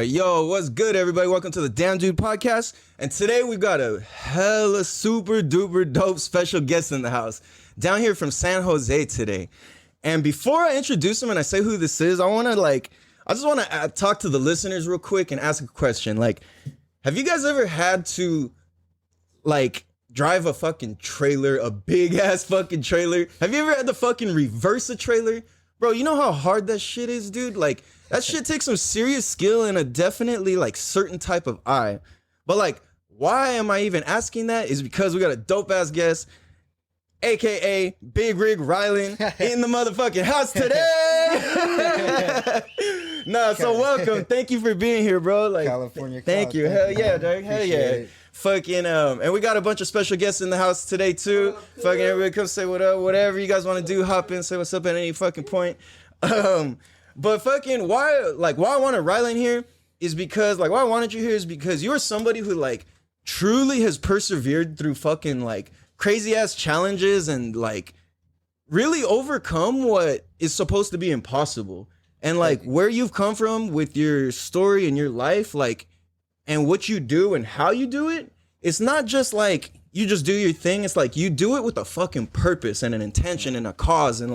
Yo, what's good, everybody? Welcome to the Damn Dude Podcast. And today we've got a hella super duper dope special guest in the house. Down here from San Jose today. And before I introduce him and I say who this is, I just want to talk to the listeners real quick and ask a question. Like, have you guys ever had to, drive a fucking trailer, a big-ass fucking trailer? Have you ever had to fucking reverse a trailer? Bro, you know how hard that shit is, dude? Like, that shit takes some serious skill and a definitely, certain type of eye. But, why am I even asking that is because we got a dope-ass guest, a.k.a. Big Rig Rylan, in the motherfucking house today. So welcome. Thank you for being here, bro. California. Thank you. Hell yeah, dog. Hell yeah. Fucking, and we got a bunch of special guests in the house today, too. Fucking everybody come say what up, whatever you guys want to do, hop in, say what's up at any fucking point. But fucking why I wanted Rylan here is because, why I wanted you here is because you're somebody who, truly has persevered through fucking, crazy ass challenges and, really overcome what is supposed to be impossible. And, where you've come from with your story and your life, and what you do and how you do it, it's not just you just do your thing. It's you do it with a fucking purpose and an intention and a cause. And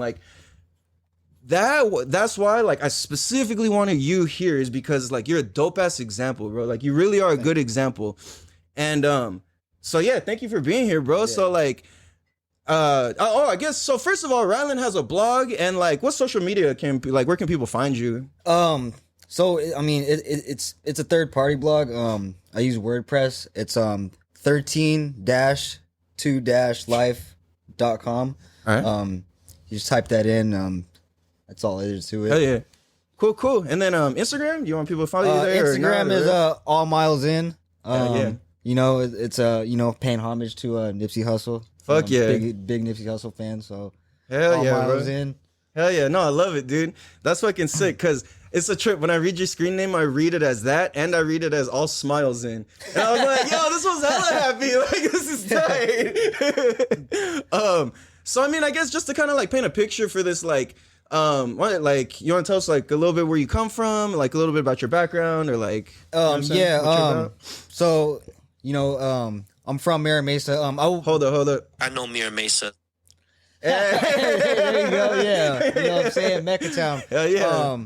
that's why I specifically wanted you here is because you're a dope ass example, bro. You really are a good example. And so yeah, thank you for being here, bro. Yeah. So I guess so. First of all, Rylan has a blog, and what social media where can people find you? So I mean, it's a third party blog. I use WordPress. It's 13-2-life.com. All right. You just type that in. That's all it is to it. Oh yeah. Cool. And then Instagram, you want people to follow you there? Instagram is all miles in. Yeah. You know, it's paying homage to Nipsey Hussle. Fuck yeah. Big Nipsey Hussle fan, so hell all yeah, miles bro. in. Hell yeah. No, I love it, dude. That's fucking sick, because it's a trip. When I read your screen name, I read it as that, and I read it as all smiles in. And I was like, yo, this was hella happy. This is tight. So, I mean, I guess just to kind of, paint a picture for this, you want to tell us, a little bit where you come from, a little bit about your background, or, so, I'm from Mira Mesa. Hold up. I know Mira Mesa. There you go. Yeah, you know what I'm saying, Mecca Town. Hell yeah.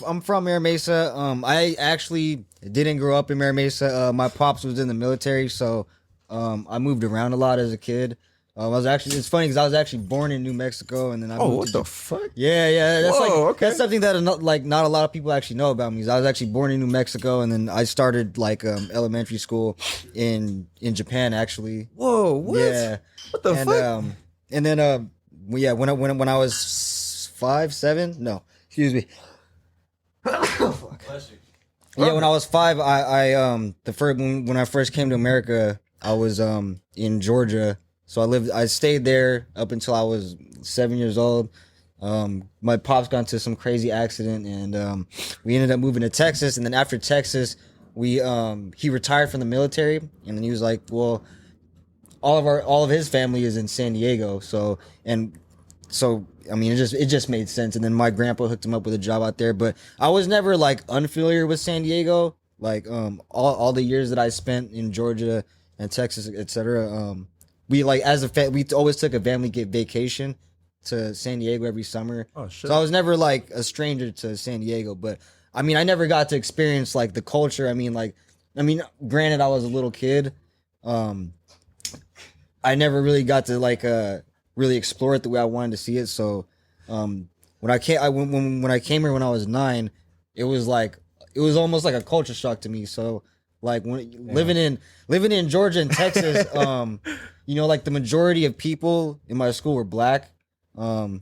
I'm from Mira Mesa. I actually didn't grow up in Mira Mesa. My pops was in the military, so I moved around a lot as a kid. It's funny because I was actually born in New Mexico, and then I moved what the fuck? Yeah. That's okay. That's something that not a lot of people actually know about me. Is I was actually born in New Mexico, and then I started elementary school in Japan actually. Whoa, what? Yeah. What the fuck? And then when I was 5, 7, no, excuse me. Oh, fuck. Yeah, when I was 5, when I first came to America, I was in Georgia. So I stayed there up until I was 7 years old. My pops got into some crazy accident, and we ended up moving to Texas. And then after Texas, he retired from the military, and then he was like, well, all of his family is in San Diego. So I mean, it just made sense. And then my grandpa hooked him up with a job out there. But I was never unfamiliar with San Diego. All the years that I spent in Georgia and Texas, etc. We we always took a family vacation to San Diego every summer. Oh shit! So I was never a stranger to San Diego, but I mean I never got to experience the culture. I mean granted I was a little kid, I never really got to really explore it the way I wanted to see it. So when I came here when I was 9, it was almost like a culture shock to me. So living in Georgia and Texas, the majority of people in my school were black. There's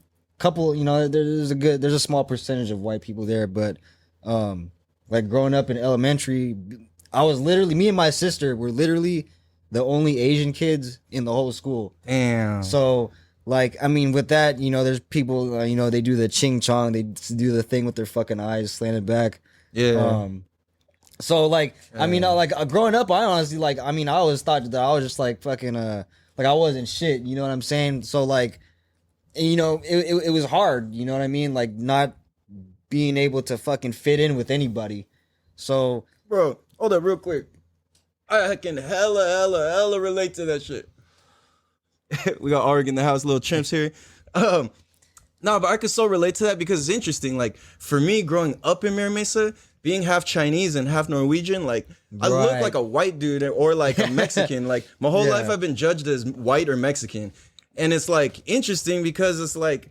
a small percentage of white people there, but growing up in elementary, me and my sister were literally the only Asian kids in the whole school. Damn. So with that, there's people, they do the ching chong, they do the thing with their fucking eyes slanted back. Yeah. Growing up, I honestly, I always thought that I was just fucking, I wasn't shit, you know what I'm saying? So, it was hard, you know what I mean? Not being able to fucking fit in with anybody. So, bro, hold up real quick. I can hella relate to that shit. We got Arg in the house, little chimps here. No, but I could so relate to that because it's interesting. Like, for me, growing up in Mira Mesa, being half Chinese and half Norwegian, like, I look like a white dude or like a Mexican. Like, my whole life I've been judged as white or Mexican. And it's, like, interesting because it's, like,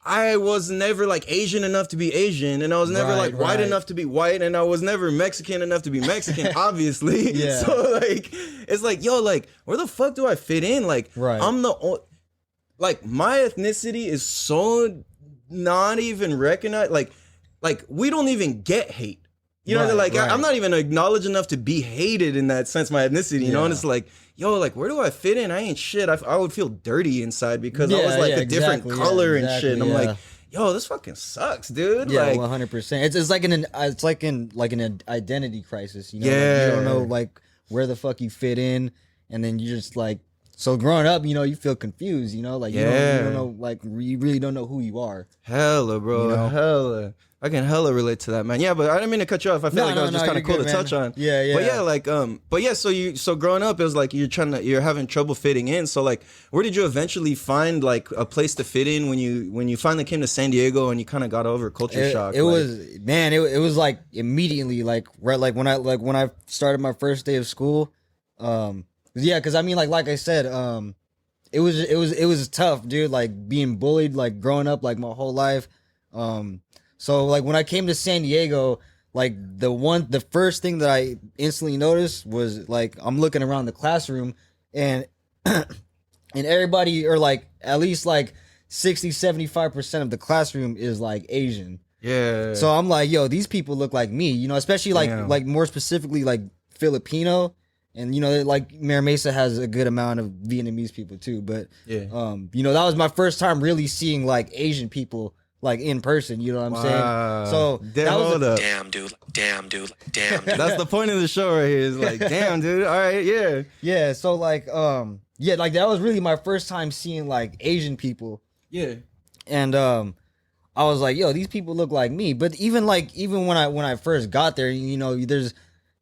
I was never, like, Asian enough to be Asian, and I was never, like, white enough to be white, and I was never Mexican enough to be Mexican, obviously. So, like, it's like, yo, like, where the fuck do I fit in? Like, I'm the... Like, my ethnicity is so not even recognized. Like we don't even get hate. You know, like, I'm not even acknowledged enough to be hated in that sense, my ethnicity, you know? And it's like, yo, like, where do I fit in? I ain't shit. I would feel dirty inside because I was, like, a different color and shit. And I'm like, yo, this fucking sucks, dude. Yeah, like, 100%. It's like an identity crisis, you know? Like, you don't know, like, where the fuck you fit in, and then you just, like, so growing up, you know, you feel confused, you know, like you don't know, like you really don't know who you are. Hella, bro, you know? Hella. I can hella relate to that, man. Yeah, but I didn't mean to cut you off. I feel like it was just kind of cool to touch on. Yeah. But yeah, like, so growing up, it was like you're having trouble fitting in. So like, where did you eventually find like a place to fit in when you finally came to San Diego and you kind of got over culture shock? It was like immediately, like when I started my first day of school. Yeah, because I mean, like I said, it was tough, dude. Like being bullied, like growing up, like my whole life. So like when I came to San Diego, like the first thing that I instantly noticed was like I'm looking around the classroom and and everybody, or like at least like 60-75% of the classroom is like Asian. Yeah. So I'm like, yo, these people look like me, you know, especially like more specifically like Filipino. And, you know, like, Mira Mesa has a good amount of Vietnamese people, too. But, you know, that was my first time really seeing, like, Asian people, like, in person. You know what I'm saying? So, that was damn, dude. That's the point of the show right here. Is like, damn, dude. All right, yeah. Yeah, so, like, like, that was really my first time seeing, like, Asian people. Yeah. And, I was like, yo, these people look like me. But even when I first got there, you know, there's...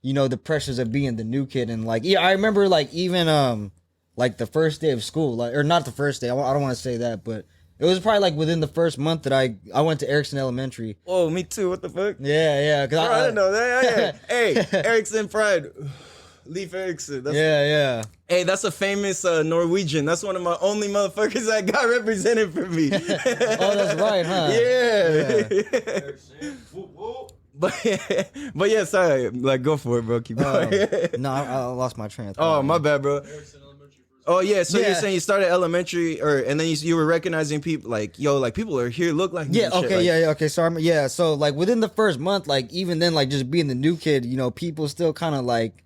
You know, the pressures of being the new kid, and like, I remember like even like the first day of school, like, or not the first day. I don't want to say that, but it was probably like within the first month that I went to Erickson Elementary. Oh, me too. What the fuck? Yeah. Cause I didn't know that. Hey, Erickson Pride, Leif Erickson. Yeah. Hey, that's a famous Norwegian. That's one of my only motherfuckers that got represented for me. Oh, that's right, huh? Yeah. But yeah, sorry. Like, go for it, bro. Keep going. No, I lost my train of thought. Oh, my bad, bro. Oh yeah, so you're saying you started elementary, and then you were recognizing people like, yo, like people are here, look like me. Yeah, okay, okay. So like within the first month, like even then, like just being the new kid, you know, people still kind of like,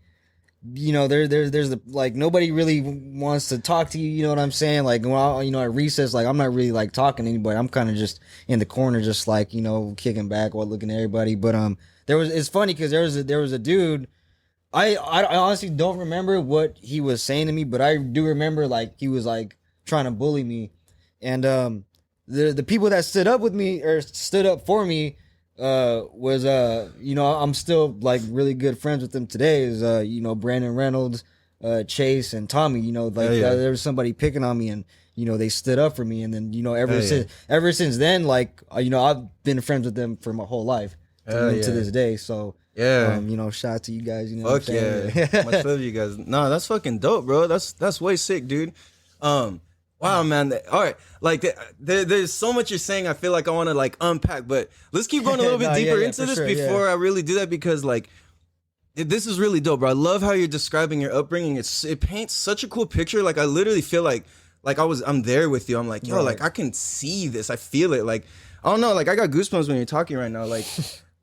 you know, there's the, like, nobody really wants to talk to you, you know what I'm saying? Like, you know, at recess, like, I'm not really, like, talking to anybody. I'm kind of just in the corner, just, like, you know, kicking back while looking at everybody. But, it's funny because there was a dude, I honestly don't remember what he was saying to me, but I do remember, like, he was, like, trying to bully me. And, the people that stood up with me, or stood up for me, was you know, I'm still like really good friends with them today, is you know, Brandon Reynolds, Chase, and Tommy. You know, like there was somebody picking on me, and you know, they stood up for me, and then, you know, ever since then, like, you know, I've been friends with them for my whole life to this day. So you know, shout out to you guys. You know, fuck what I'm saying? Much love you guys. No, that's fucking dope, bro. That's way sick, dude. Wow, man. All right. Like, there's so much you're saying. I feel like I want to, like, unpack, but let's keep going a little bit deeper into this before I really do that, because, like, this is really dope, bro. I love how you're describing your upbringing. It paints such a cool picture. Like, I literally feel like I'm there with you. I'm like, yo, like, I can see this. I feel it. Like, I don't know. Like, I got goosebumps when you're talking right now. Like,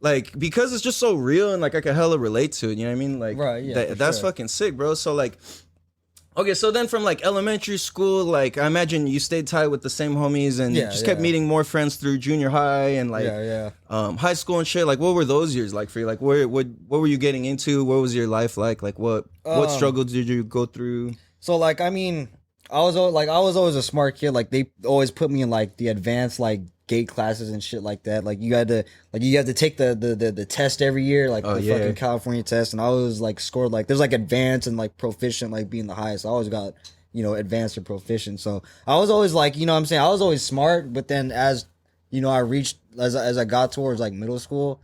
like, because it's just so real, and, like, I can hella relate to it. You know what I mean? Like, that's fucking sick, bro. So, like, okay, so then from, like, elementary school, like, I imagine you stayed tight with the same homies and just kept meeting more friends through junior high and, like, high school and shit. Like, what were those years like for you? Like, what were you getting into? What was your life like? Like, what struggle did you go through? So, like, I mean, I was always a smart kid. Like they always put me in like the advanced like gate classes and shit like that. Like you had to take the test every year, like the fucking California test. And I always like scored like there's like advanced and like proficient like being the highest. I always got advanced or proficient. So I was always like what I'm saying, I was always smart. But then as I reached as I got towards like middle school,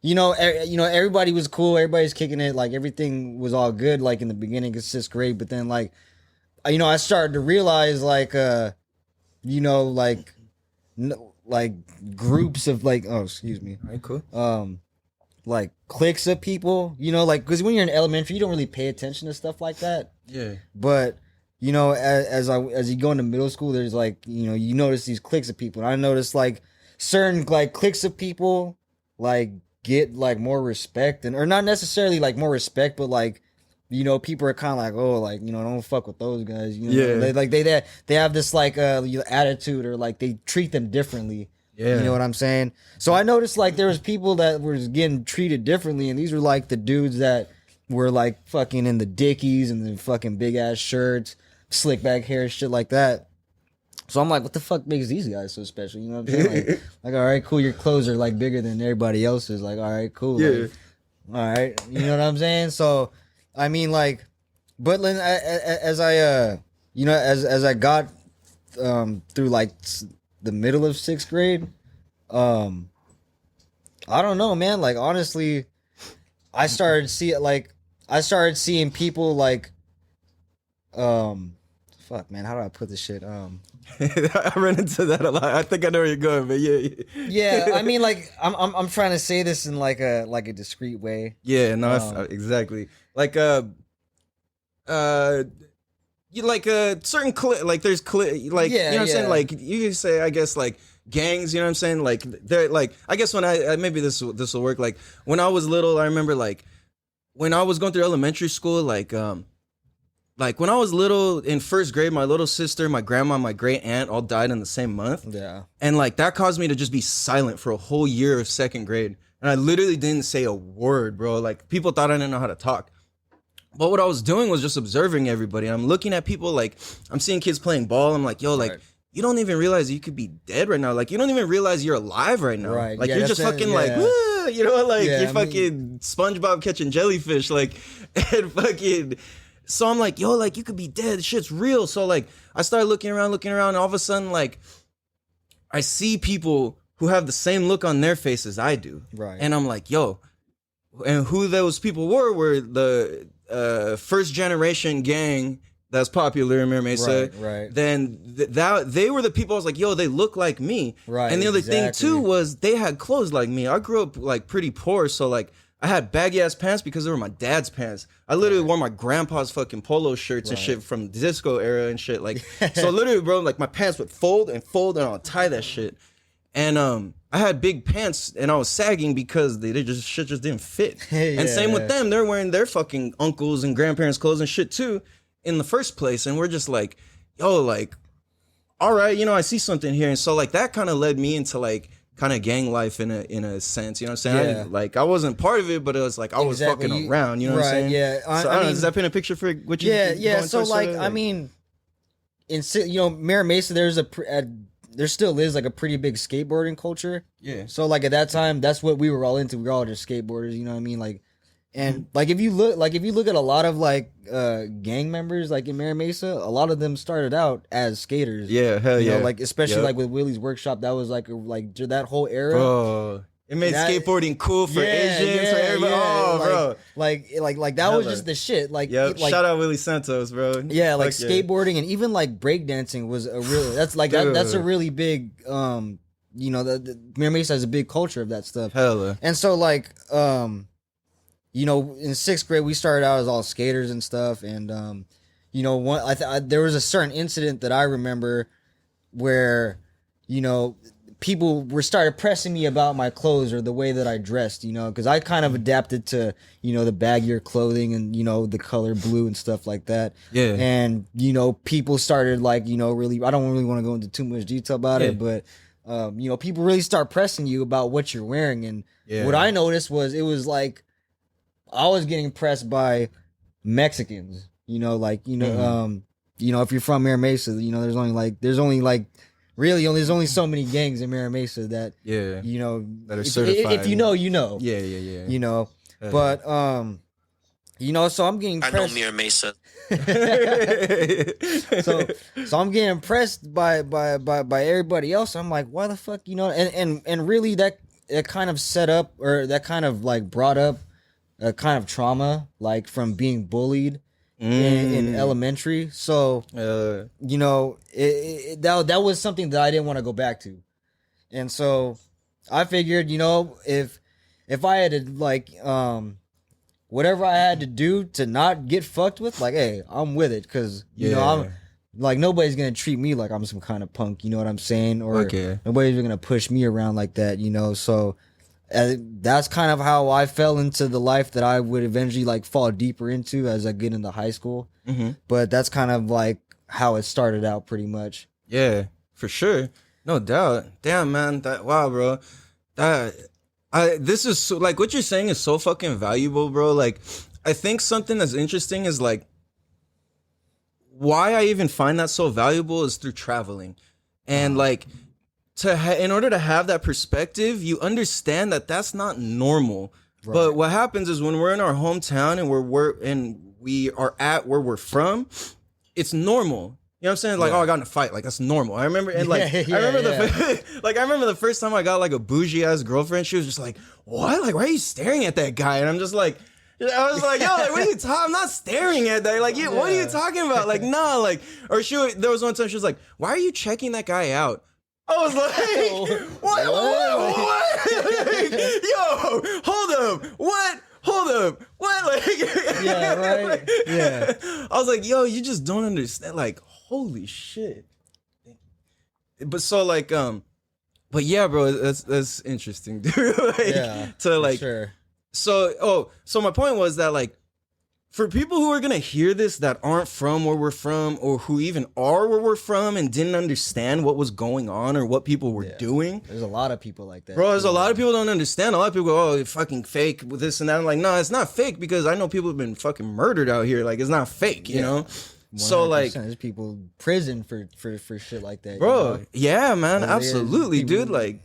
everybody was cool. Everybody's kicking it. Like everything was all good. Like in the beginning, it's just great. But then like. I started to realize like like groups of like excuse me. All right, cool. Like cliques of people, like because when you're in elementary, you don't really pay attention to stuff like that. Yeah. But as you go into middle school, there's like you notice these cliques of people. And I noticed like certain like cliques of people like get like more respect or not necessarily like more respect, but like. People are kind of like, oh, like, don't fuck with those guys. Yeah. They have this like attitude or like they treat them differently. Yeah. You know what I'm saying? So I noticed like there was people that were getting treated differently, and these were like the dudes that were like fucking in the Dickies and the fucking big ass shirts, slick back hair, shit like that. So I'm like, what the fuck makes these guys so special? You know what I'm saying? Like, all right, cool, your clothes are like bigger than everybody else's. Like, all right, cool. Yeah. Like, all right, you know what I'm saying? So. I mean, like, but then as I got through like the middle of 6th grade, I don't know, man. Like, honestly, I started seeing people like, fuck, man, how do I put this shit? I run into that a lot. I think I know where you're going, but yeah. Yeah, I mean, like, I'm trying to say this in like a discreet way. Yeah, no, exactly. Like you like certain like there's like you know what I'm saying, like you can say I guess like gangs, you know what I'm saying, like they're like I guess when I maybe this will work, like when I was little I remember like when I was going through elementary school like when I was little in 1st grade, my little sister, my grandma, my great aunt all died in the same month. Yeah. And like that caused me to just be silent for a whole year of 2nd grade. And I literally didn't say a word, bro. Like people thought I didn't know how to talk. But what I was doing was just observing everybody. I'm looking at people, like I'm seeing kids playing ball. I'm like, yo, like you don't even realize you could be dead right now. Like you don't even realize you're alive right now. Right. Like you're just fucking like, like you're fucking SpongeBob catching jellyfish, like and fucking. So I'm like, yo, like you could be dead. This shit's real. So like I started looking around, and all of a sudden, like I see people who have the same look on their face as I do. Right. And I'm like, yo, and who those people were the 1st generation gang that's popular in Mira Mesa. Right. Then they were the people I was like, yo, they look like me. Right. And the other thing too was they had clothes like me. I grew up like pretty poor, so like I had baggy ass pants because they were my dad's pants. I literally wore my grandpa's fucking polo shirts and shit from the disco era and shit. Like, so literally, bro, like my pants would fold and I'll tie that shit. And I had big pants and I was sagging because shit just didn't fit. And same with them, they're wearing their fucking uncles and grandparents' clothes and shit too in the first place. And we're just like, yo, like, all right, I see something here. And so like that kind of led me into like kind of gang life in a sense, you know what I'm saying? I wasn't part of it, but it was like I was fucking around, you know what I'm saying? Yeah. So I don't know, does that paint a picture for what you? Yeah. So like, I mean, in Mira Mesa, there still is like a pretty big skateboarding culture. Yeah. So like at that time, that's what we were all into. We were all just skateboarders, you know what I mean? Like, and like if you look at a lot of like gang members like in Mira Mesa, a lot of them started out as skaters. Yeah, hell yeah. Like especially like with Willie's Workshop, that was like that whole era. Bro, it made skateboarding cool for Asians, for everybody. Oh, bro. Like that was just the shit. Like, shout out Willie Santos, bro. Yeah, like skateboarding and even like breakdancing was a really that's a really big the Mira Mesa has a big culture of that stuff. Hella. And so like in 6th grade we started out as all skaters and stuff, and there was a certain incident that I remember where people started pressing me about my clothes or the way that I dressed, because I kind of adapted to, the baggier clothing and, the color blue and stuff like that. Yeah. And, people started like, really, I don't really want to go into too much detail about it, but, people really start pressing you about what you're wearing. And what I noticed was it was like, I was getting pressed by Mexicans, if you're from Mira Mesa, there's only so many gangs in Mira Mesa that that are certified. If you know, you know. Yeah. But so I'm getting impressed. I know Mira Mesa. so I'm getting impressed by everybody else. I'm like, why the fuck, and really that it kind of set up, or that kind of like brought up a kind of trauma, like from being bullied in elementary. So that was something that I didn't want to go back to, and so I figured, if I had to like whatever I had to do to not get fucked with, like, hey, I'm with it, because I'm like, nobody's gonna treat me like I'm some kind of punk, you know what I'm saying, or nobody's gonna push me around like that, so that's kind of how I fell into the life that I would eventually like fall deeper into as I get into high school. But that's kind of like how it started out, pretty much. Yeah, for sure, no doubt. Damn, man, wow, bro, this is so, like, what you're saying is so fucking valuable, bro. Like, I think something that's interesting is like, why I even find that so valuable is through traveling, and like, in order to have that perspective, you understand that that's not normal. Right. But what happens is when we're in our hometown and we are at where we're from, it's normal. You know what I'm saying? Like, I got in a fight. Like, that's normal. I remember, and like, I remember the first time I got like a bougie ass girlfriend. She was just like, "What? Like, why are you staring at that guy?" And I'm just like, I was like, "Yo, like, what are you talking? I'm not staring at that. Like, what are you talking about? Like, nah, like." Or there was one time she was like, "Why are you checking that guy out?" I was like, "What? Yo, hold up, what?" Hold up, what? Like, yeah, right? Yeah. I was like, yo, you just don't understand. Like, holy shit. But so, like, but yeah, bro, that's interesting, dude. Like, to like, sure. So my point was that, like, for people who are gonna hear this that aren't from where we're from, or who even are where we're from and didn't understand what was going on or what people were doing. There's a lot of people like that. Bro, there's a lot of people don't understand. A lot of people go, "Oh, it's fucking fake with this and that." I'm like, no, it's not fake, because I know people have been fucking murdered out here. Like, it's not fake, you know? 100%. So like, there's people in prison for shit like that, bro. Yeah, man, absolutely, dude. Like,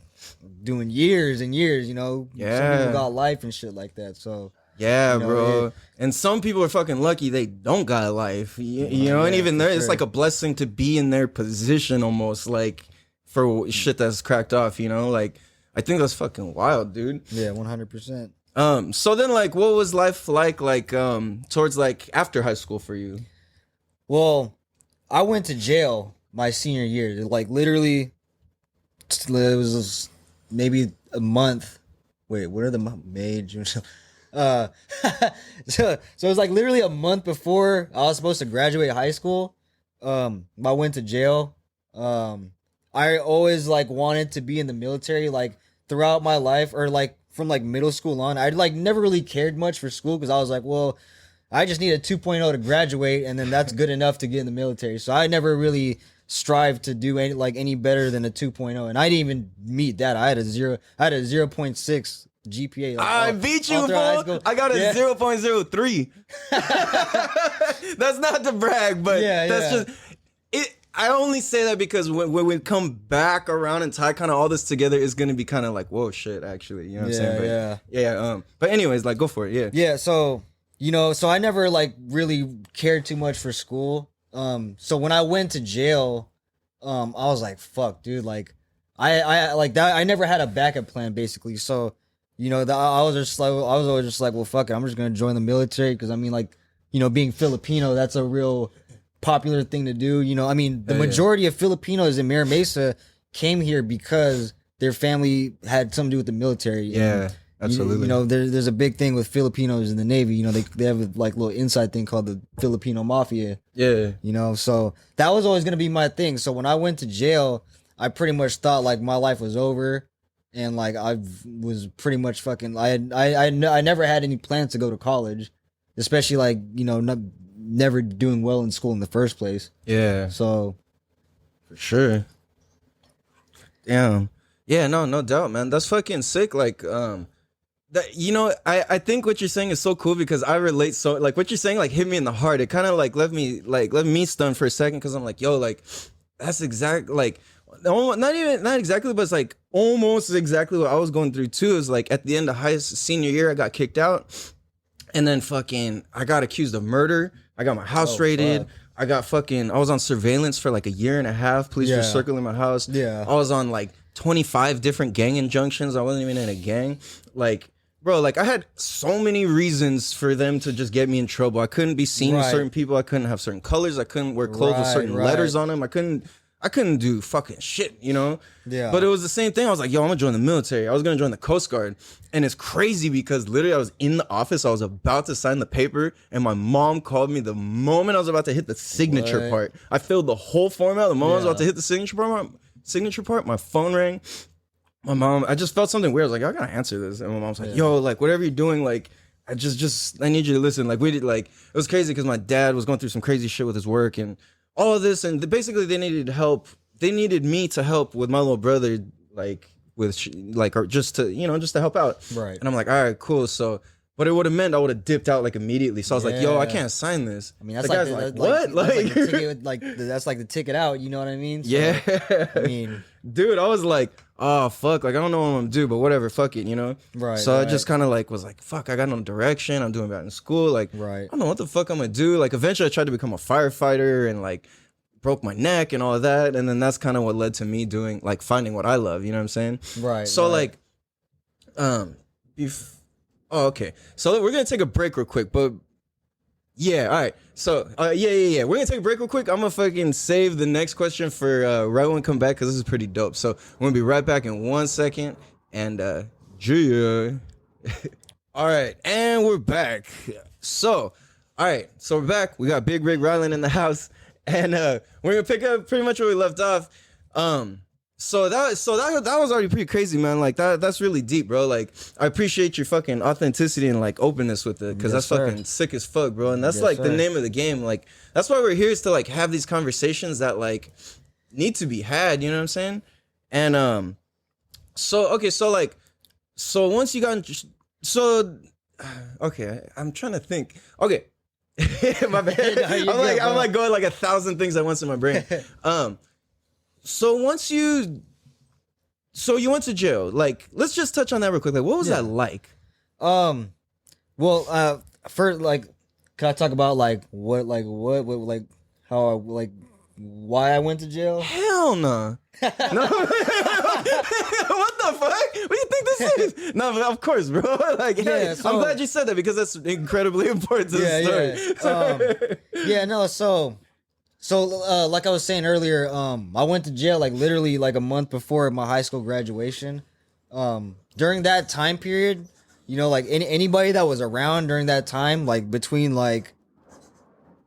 doing years and years, Some people got life and shit like that. So yeah, bro. And some people are fucking lucky they don't got life. You know, and even there, it's like a blessing to be in their position, almost, like, for shit that's cracked off, Like, I think that's fucking wild, dude. Yeah, 100%. So then, like, what was life like, towards, like, after high school for you? Well, I went to jail my senior year. Like, literally, it was maybe a month. Wait, what are the May, June? So it was like literally a month before I was supposed to graduate high school. I went to jail. I always like wanted to be in the military, like, throughout my life, or like from like middle school on. I like never really cared much for school, because I was like, well, I just need a 2.0 to graduate, and then that's good enough to get in the military. So I never really strived to do any better than a 2.0, and I didn't even meet that. I had a 0.6 GPA. Like, I beat you, fool. I got a 0.03. That's not to brag, but that's just it. I only say that because when we come back around and tie kind of all this together, it's gonna be kind of like, whoa, shit, actually. You know what I'm saying? But, but anyways, like, go for it. Yeah. So so I never like really cared too much for school. So when I went to jail, I was like, fuck, dude. Like, I like that. I never had a backup plan, basically. So, I was always just like, well, fuck it, I'm just gonna join the military, because I mean, like, being Filipino, that's a real popular thing to do. I mean, the majority of Filipinos in Mira Mesa came here because their family had something to do with the military. Yeah, absolutely. There's a big thing with Filipinos in the Navy. They have like little inside thing called the Filipino Mafia. Yeah. So that was always gonna be my thing. So when I went to jail, I pretty much thought like my life was over. And like I was pretty much fucking. I never had any plans to go to college, especially like never doing well in school in the first place. Yeah. So, for sure. Damn. Yeah. No doubt, man. That's fucking sick. Like, I think what you're saying is so cool because I relate. So like what you're saying like hit me in the heart. It kind of like left me stunned for a second because I'm like, yo, like that's exact like not exactly, but it's like almost exactly what I was going through too. Is like at the end of senior year, I got kicked out, and then fucking I got accused of murder. I got my house raided. Fuck. I was on surveillance for like a year and a half. Police were circling my house. Yeah. I was on like 25 different gang injunctions. I wasn't even in a gang. Like, bro, like I had so many reasons for them to just get me in trouble. I couldn't be seen with certain people. I couldn't have certain colors. I couldn't wear clothes with certain letters on them. I couldn't do fucking shit, you know? Yeah. But it was the same thing. I was like, yo, I'm gonna join the military. I was gonna join the Coast Guard. And it's crazy because literally I was in the office. I was about to sign the paper. And my mom called me the moment I was about to hit the signature part. I filled the whole form out. The moment I was about to hit the signature part, my phone rang. My mom, I just felt something weird. I was like, I gotta answer this. And my mom's like, yo, like whatever you're doing, like, I need you to listen. Like it was crazy because my dad was going through some crazy shit with his work and all of this, and basically they needed help. They needed me to help with my little brother, like or just to help out. Right. And I'm like, all right, cool. So, but it would have meant I would have dipped out like immediately. So I was like, yo, I can't sign this. I mean, that's that's like the ticket out. You know what I mean? So, yeah. I mean, dude, I was like, oh fuck, like I don't know what I'm gonna do, but whatever, fuck it, you know? Right. So I just kind of like was like, fuck, I got no direction. I'm doing bad in school. Like, I don't know what the fuck I'm gonna do. Like, eventually I tried to become a firefighter and like broke my neck and all of that, and then that's kind of what led to me doing like finding what I love. You know what I'm saying? Right. So like, okay. So we're gonna take a break real quick, but yeah, all right. So yeah. We're gonna take a break real quick. I'm gonna fucking save the next question for right when we come back because this is pretty dope. So we're gonna be right back in 1 second. And yeah. All right, and we're back. So all right, so we're back. We got Big Rig Rylan in the house, and we're gonna pick up pretty much where we left off. So that was already pretty crazy, man. Like that's really deep, bro. Like I appreciate your fucking authenticity and like openness with it, because that's fucking sick as fuck, bro. And that's like the name of the game. Like that's why we're here, is to like have these conversations that like need to be had. You know what I'm saying? And so once you got okay, I'm trying to think. Okay, my bad. I'm like going like 1,000 things at once in my brain. So you went to jail. Like, let's just touch on that real quick. Like, what was that like? Well, first, like, can I talk about like what how I like why I went to jail? Hell no. No. What the fuck? What do you think this is? No, but of course, bro. Like, yeah, so, I'm glad you said that, because that's incredibly important to the story. So, like I was saying earlier, I went to jail like literally like a month before my high school graduation. During that time period, you know, like anybody that was around during that time, like between like,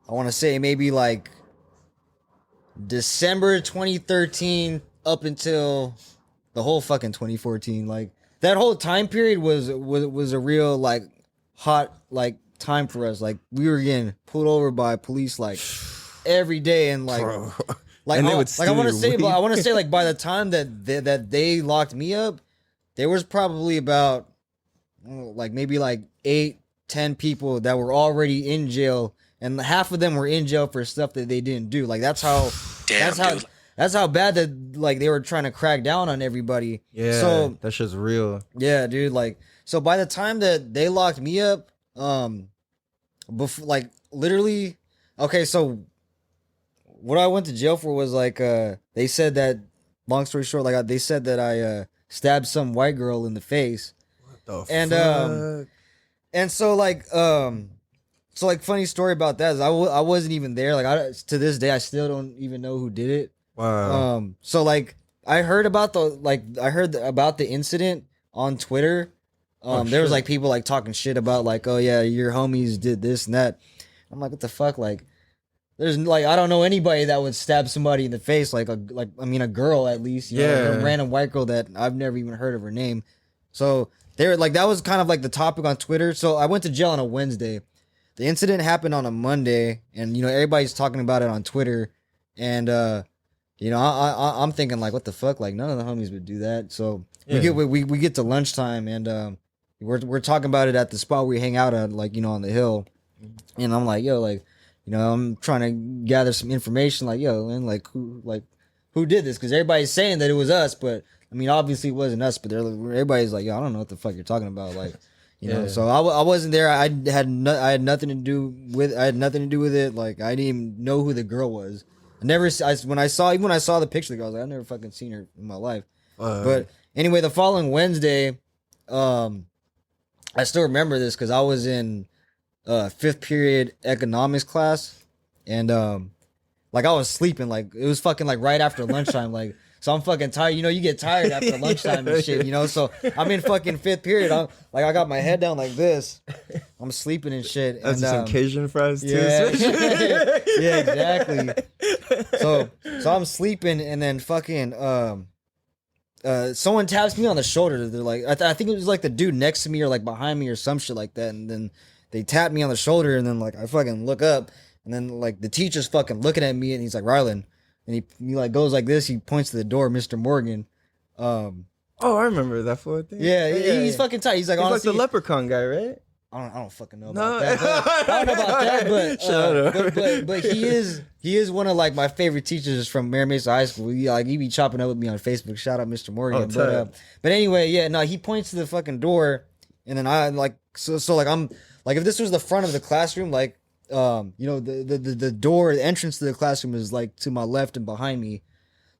I want to say maybe like December 2013 up until the whole fucking 2014, like that whole time period was a real like hot like time for us. Like we were getting pulled over by police like every day, and like, bro. Like, and I want to say, like by the time that they locked me up, there was probably about like maybe like 8-10 people that were already in jail, and half of them were in jail for stuff that they didn't do. Like that's how that's how bad that like they were trying to crack down on everybody. Yeah, so that's just real. Yeah, dude. Like, so by the time that they locked me up, before like literally, okay, so what I went to jail for was like, they said that, long story short, like they said that I stabbed some white girl in the face. What the fuck? And so like, funny story about that is I wasn't even there. Like to this day, I still don't even know who did it. Wow. So like I heard about the incident on Twitter. There was like people like talking shit about like, oh yeah, your homies did this and that. I'm like, what the fuck? Like, there's like, I don't know anybody that would stab somebody in the face, like a girl at least, you know, like a random white girl that I've never even heard of her name. So they were like, that was kind of like the topic on Twitter. So I went to jail on a Wednesday. The incident happened on a Monday, and you know everybody's talking about it on Twitter, and you know I'm thinking like, what the fuck? Like none of the homies would do that. So we get to lunchtime, and we're talking about it at the spot we hang out at, like, you know, on the hill. And I'm like, yo, like, you know, I'm trying to gather some information, like, yo, and like who did this? Because everybody's saying that it was us, but I mean, obviously it wasn't us. But everybody's like, yo, I don't know what the fuck you're talking about, like, you know. So I wasn't there. I had nothing to do with. I had nothing to do with it. Like, I didn't even know who the girl was. When I saw the picture of the girl, I was like, I've never fucking seen her in my life. But anyway, the following Wednesday, I still remember this because I was in 5th period economics class, and like I was sleeping, like it was fucking like right after lunchtime, like, so I'm fucking tired. You know, you get tired after lunchtime and shit, you know. So I'm in fucking 5th period. I got my head down like this. I'm sleeping and shit. That's and, some Cajun fries too. Yeah, yeah, exactly. So I'm sleeping, and then fucking someone taps me on the shoulder. They're like, I think it was like the dude next to me or like behind me or some shit like that. And then they tap me on the shoulder, and then like I fucking look up, and then like the teacher's fucking looking at me, and he's like, Rylan. And he like goes like this. He points to the door, Mr. Morgan. Oh, I remember that for a thing. Yeah, he's fucking tight. He's like, he's honestly, like the leprechaun guy, right? I don't fucking know about that. I don't know about that, but he is one of like my favorite teachers from Mary Mesa High School. He be chopping up with me on Facebook. Shout out Mr. Morgan. But anyway, yeah, no, he points to the fucking door, and then I like so like I'm like, if this was the front of the classroom, like you know, the door, the entrance to the classroom is like to my left and behind me.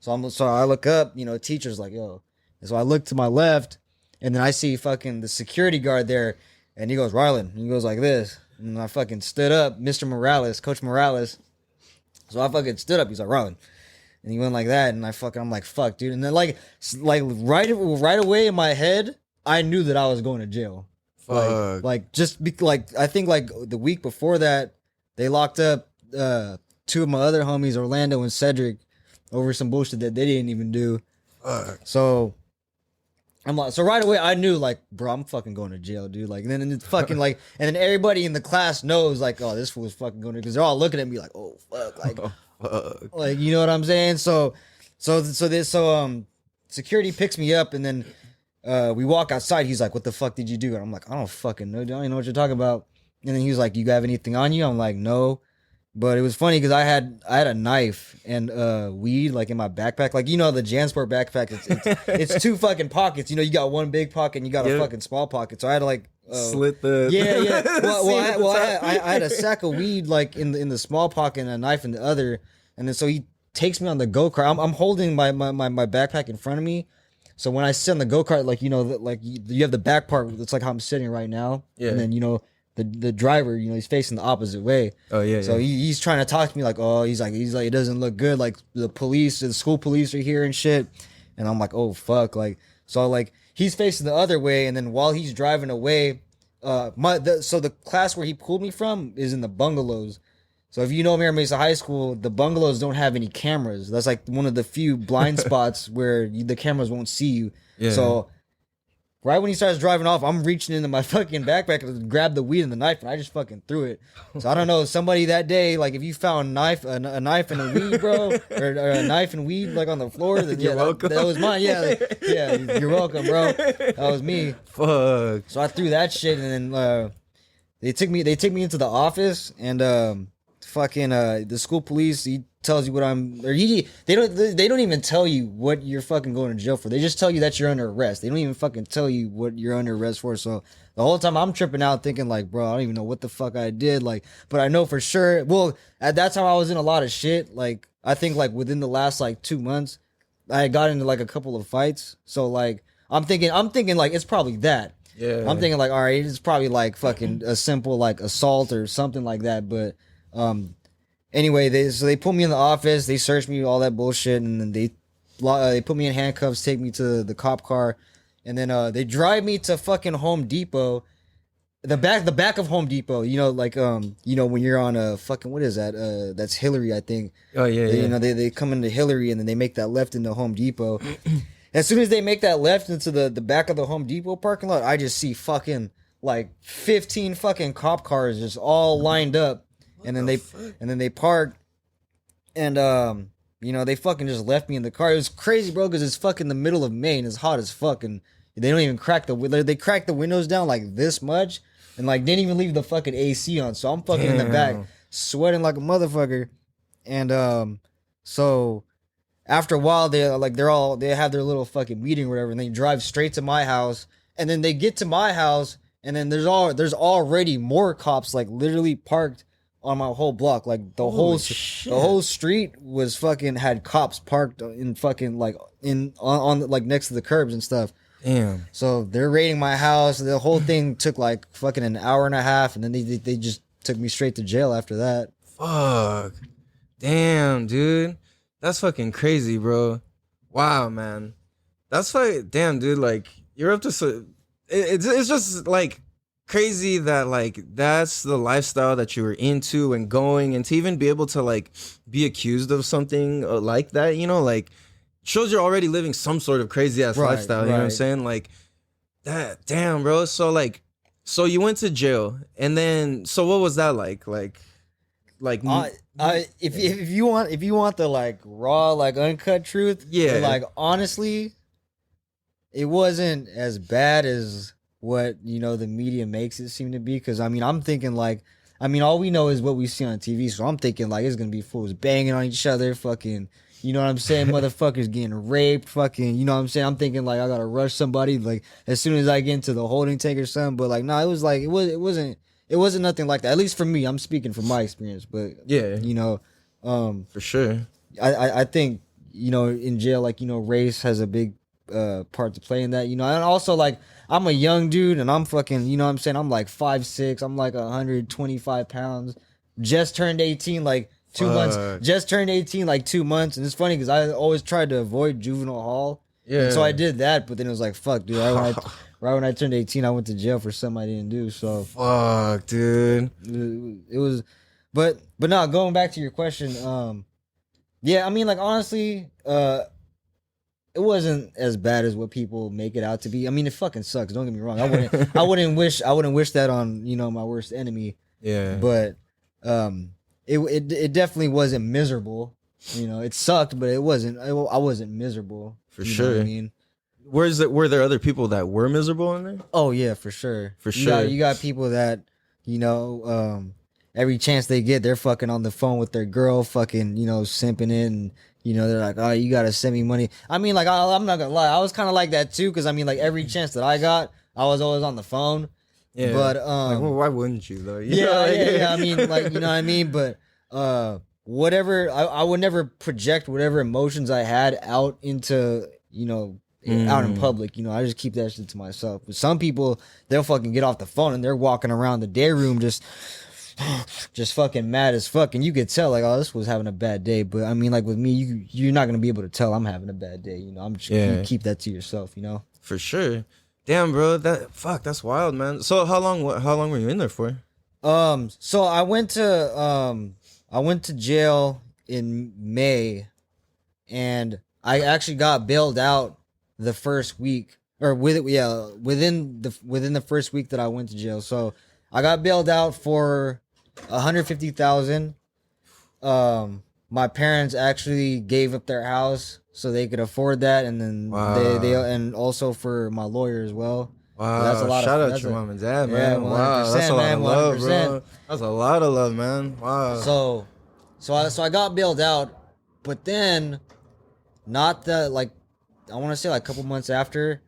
So I look up, you know, teacher's like, yo. And so I look to my left, and then I see fucking the security guard there, and he goes, Rylan. And he goes like this. And I fucking stood up, Mr. Morales, Coach Morales. So I fucking stood up. He's like, Rylan. And he went like that, and I'm like, fuck, dude. And then like right away in my head, I knew that I was going to jail. Fuck. Like I think like the week before that, they locked up 2 of my other homies, Orlando and Cedric, over some bullshit that they didn't even do. So I'm like, so right away I knew, like, bro, I'm fucking going to jail, dude. Like, and then it's fucking like, and then everybody in the class knows, like, oh, this fool's fucking going to, because they're all looking at me like, oh fuck, like, like, you know what I'm saying? So security picks me up, and then we walk outside. He's like, what the fuck did you do? And I'm like, I don't fucking know. I don't even know what you're talking about. And then he was like, you have anything on you? I'm like, no. But it was funny because I had a knife and weed like in my backpack. Like, you know, the Jansport backpack, it's 2 fucking pockets. You know, you got one big pocket and you got a fucking small pocket. So I had to like slit the I had a sack of weed like in the small pocket and a knife in the other. And then so he takes me on the go-kart. I'm holding my backpack in front of me. So when I sit on the go-kart, like, you know, like you have the back part. That's like how I'm sitting right now. Yeah. And then, you know, the driver, you know, he's facing the opposite way. Oh yeah. So he's trying to talk to me like, oh, he's like, it doesn't look good. Like the school police are here and shit. And I'm like, oh fuck. Like, so like he's facing the other way, and then while he's driving away, so the class where he pulled me from is in the bungalows. So if you know Mary Mesa High School, the bungalows don't have any cameras. That's like one of the few blind spots where the cameras won't see you. Yeah. So right when he starts driving off, I'm reaching into my fucking backpack to grab the weed and the knife, and I just fucking threw it. So I don't know, somebody that day, like, if you found a knife and a weed, bro, or a knife and weed like on the floor, then you're welcome. That was mine. Yeah, yeah, you're welcome, bro. That was me. Fuck. So I threw that shit, and then they take me into the office, and fucking the school police, he tells you what they don't even tell you what you're fucking going to jail for. They just tell you that you're under arrest. They don't even fucking tell you what you're under arrest for. So the whole time I'm tripping out thinking like, bro, I don't even know what the fuck I did. Like, but I know for sure. Well, at that time I was in a lot of shit. Like, I think like within the last like 2 months, I got into like a couple of fights. So like, I'm thinking like it's probably that. Yeah. I'm thinking like, all right, it's probably like fucking a simple like assault or something like that. But anyway, they put me in the office, they searched me, all that bullshit, and then they put me in handcuffs, take me to the cop car, and then they drive me to fucking Home Depot, the back of Home Depot. You know, like you know, when you're on a fucking, what is that? That's Hillary, I think. Oh yeah, yeah. You know, they come into Hillary, and then they make that left into Home Depot. As soon as they make that left into the back of the Home Depot parking lot, I just see fucking like 15 fucking cop cars just all lined up. And then they parked, and you know, they fucking just left me in the car. It was crazy, bro, because it's fucking the middle of May and it's hot as fuck, and They don't even crack they crack the windows down like this much, and like didn't even leave the fucking AC on. So I'm fucking in the back, sweating like a motherfucker. And so after a while, they have their little fucking meeting or whatever, and they drive straight to my house, and then they get to my house, and then there's already more cops like literally parked on my whole block. Like the whole street was fucking had cops parked in fucking like on like next to the curbs and stuff. Damn. So they're raiding my house. The whole thing took like fucking an hour and a half, and then they just took me straight to jail after that. Fuck. Damn, dude. That's fucking crazy, bro. Wow, man. That's like, damn, dude. Like, you're up to so. It's just like crazy that like that's the lifestyle that you were into and going, and to even be able to like be accused of something like that, you know, like shows you're already living some sort of crazy ass lifestyle. You know what I'm saying? Like that. Damn, bro. So like, so you went to jail, and then so what was that like? If you want the like raw, like uncut truth, yeah, like honestly, it wasn't as bad as what, you know, the media makes it seem to be. Because I mean, I'm thinking like, I mean, all we know is what we see on TV. So I'm thinking like it's gonna be fools banging on each other, fucking, you know what I'm saying, motherfuckers getting raped, fucking, you know what I'm saying. I'm thinking like I gotta rush somebody like as soon as I get into the holding tank or something. But like, no, it was like it wasn't nothing like that. At least for me, I'm speaking from my experience. But yeah, you know, for sure. I think, you know, in jail, like, you know, race has a big part to play in that, you know. And also like I'm a young dude, and I'm fucking, you know what I'm saying, I'm like 5'6", I'm like 125 pounds, just turned 18 like 2 months, just turned 18 like 2 months. And it's funny because I always tried to avoid juvenile hall, and so I did that, but then it was like, fuck, dude, right when I turned 18, I went to jail for something I didn't do. So fuck, dude, it was, but no, going back to your question, yeah, I mean, like, honestly, it wasn't as bad as what people make it out to be. I mean, it fucking sucks. Don't get me wrong. I wouldn't wish that on, you know, my worst enemy. Yeah. But it definitely wasn't miserable. You know, it sucked, but it wasn't. I wasn't miserable. For sure. I mean, were there other people that were miserable in there? Oh yeah, for sure. For sure. You got people that, you know, every chance they get, they're fucking on the phone with their girl, fucking, you know, simping it, and you know, they're like, oh, you gotta send me money. I mean, like, I'm not gonna lie, I was kind of like that too, because I mean, like, every chance that I got, I was always on the phone. Yeah. But like, well, why wouldn't you though? Yeah. I mean, like, you know what I mean. But whatever, I would never project whatever emotions I had out into, you know, out in public. You know, I just keep that shit to myself. But some people, they'll fucking get off the phone and they're walking around the day room just fucking mad as fuck, and you could tell like, oh, this was having a bad day. But I mean, like, with me, you're not gonna be able to tell I'm having a bad day. You know, I'm just gonna keep that to yourself. You know, for sure. Damn, bro, that's wild, man. So how long were you in there for? So I went to jail in May, and I actually got bailed out the first week, or within the first week that I went to jail. So I got bailed out for $150,000. My parents actually gave up their house so they could afford that, and then they and also for my lawyer as well. Wow, so that's a lot. Shout out to your mom and dad, man. Yeah, wow, that's a lot of love, 100%. bro. That's a lot of love, man. Wow. So I got bailed out, but then not that, like, I want to say like a couple months after,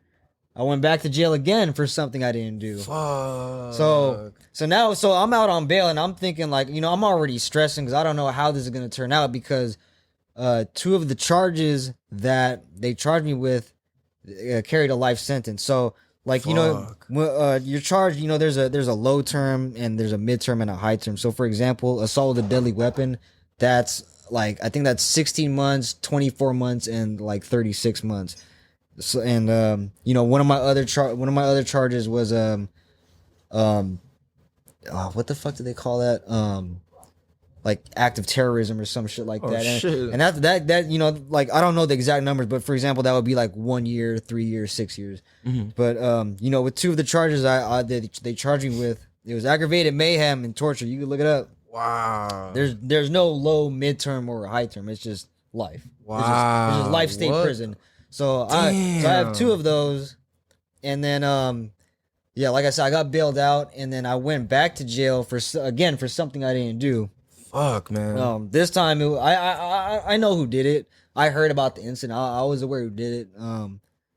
I went back to jail again for something I didn't do. Fuck. So I'm out on bail, and I'm thinking, like, you know, I'm already stressing because I don't know how this is going to turn out, because two of the charges that they charged me with carried a life sentence. So, like, fuck. You know, you're charged, you know, there's a low term and there's a midterm and a high term. So, for example, assault with a deadly weapon, that's like, I think that's 16 months, 24 months, and like 36 months. So, and you know, one of my other charges was what the fuck do they call that? Like active terrorism or some shit like that. And that you know, like, I don't know the exact numbers, but for example, that would be like 1 year, 3 years, 6 years. Mm-hmm. But you know, with two of the charges they charged me with, it was aggravated mayhem and torture. You can look it up. Wow. There's no low, midterm, or high term. It's just life. Wow. It's just life state prison. So I have two of those, And then yeah, like I said, I got bailed out, and then I went back to jail for something I didn't do. Fuck, man. This time I know who did it. I heard about the incident. I was aware who did it.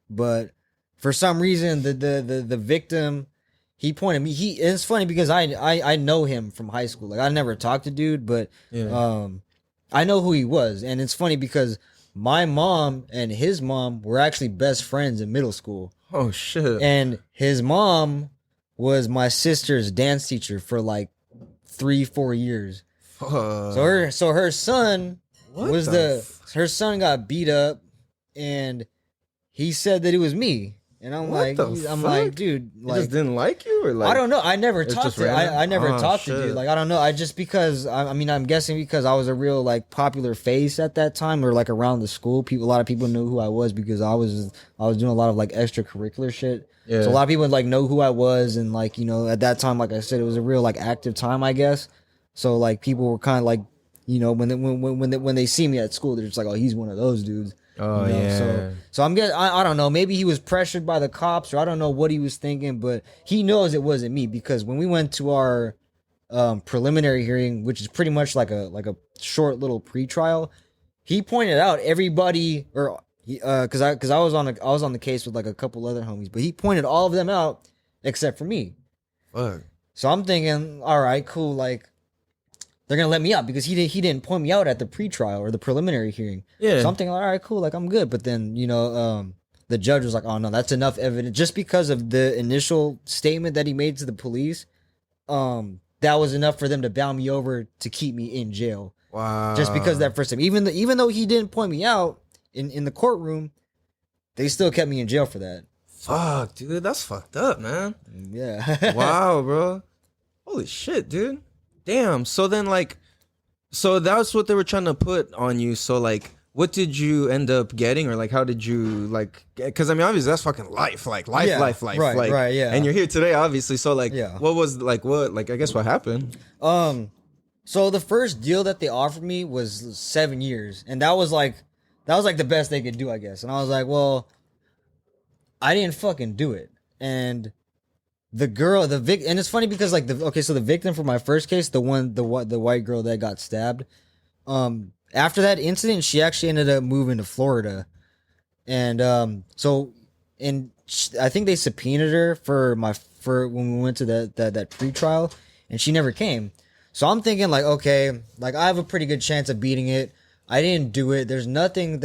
But for some reason, the victim, he pointed me. It's funny because I know him from high school. Like I never talked to dude, but I know who he was, and it's funny because my mom and his mom were actually best friends in middle school. Oh shit. And his mom was my sister's dance teacher for like 3-4 years. So her son her son got beat up, and he said that it was me. And I'm like, dude, like, he just didn't like you, or like I don't know. I never talked to I never talked to dude. Like I don't know. I just because I mean I'm guessing because I was a real like popular face at that time, or like around the school. A lot of people knew who I was because I was doing a lot of like extracurricular shit. Yeah. So a lot of people would like know who I was, and like, you know, at that time, like I said, it was a real like active time, I guess. So like people were kind of like, you know, when they see me at school, they're just like, oh, he's one of those dudes. Oh, you know? yeah. So I'm guessing, I don't know. Maybe he was pressured by the cops, or I don't know what he was thinking, but he knows it wasn't me because when we went to our preliminary hearing, which is pretty much like a short little pretrial, he pointed out everybody, or because I was on the case with like a couple other homies, but he pointed all of them out except for me. Fuck. So I'm thinking, all right, cool, like, they're gonna let me out because he didn't point me out at the pretrial or the preliminary hearing. Yeah. So I'm thinking, all right, cool, like I'm good. But then, you know, the judge was like, oh no, that's enough evidence. Just because of the initial statement that he made to the police, that was enough for them to bound me over to keep me in jail. Wow. Just because that first time, even though he didn't point me out in the courtroom, they still kept me in jail for that. Fuck, dude, that's fucked up, man. Yeah. Wow, bro. Holy shit, dude. Damn. So then, like, so that's what they were trying to put on you. So, like, what did you end up getting, or like, how did you like? Because I mean, obviously, that's fucking life, like life, yeah, life, right, like, right, yeah. And you're here today, obviously. So, like, yeah. what was like, I guess what happened? So the first deal that they offered me was 7 years, and that was like the best they could do, I guess. And I was like, well, I didn't fucking do it, and. And it's funny because like so the victim for my first case, the white girl that got stabbed, after that incident, she actually ended up moving to Florida, and I think they subpoenaed her for when we went to that pretrial, and she never came. So I'm thinking like, okay, like I have a pretty good chance of beating it. I didn't do it. There's nothing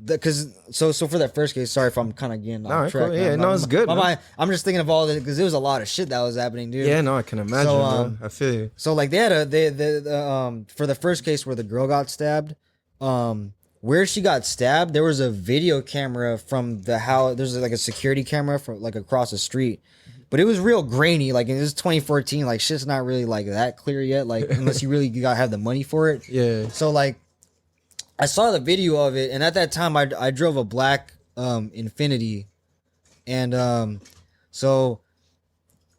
because so for that first case, sorry if I'm kind of getting off track. Cool. Yeah, it's good. I'm just thinking of all this because there was a lot of shit that was happening, dude. Yeah, no, I can imagine. So, I feel you. So like they for the first case where the girl got stabbed, where she got stabbed, there was a video camera from the house. There's like a security camera from like across the street, but it was real grainy. Like it was 2014. Like shit's not really like that clear yet. Like unless you really gotta have the money for it. Yeah. So like. I saw the video of it, and at that time, I drove a black Infiniti, and so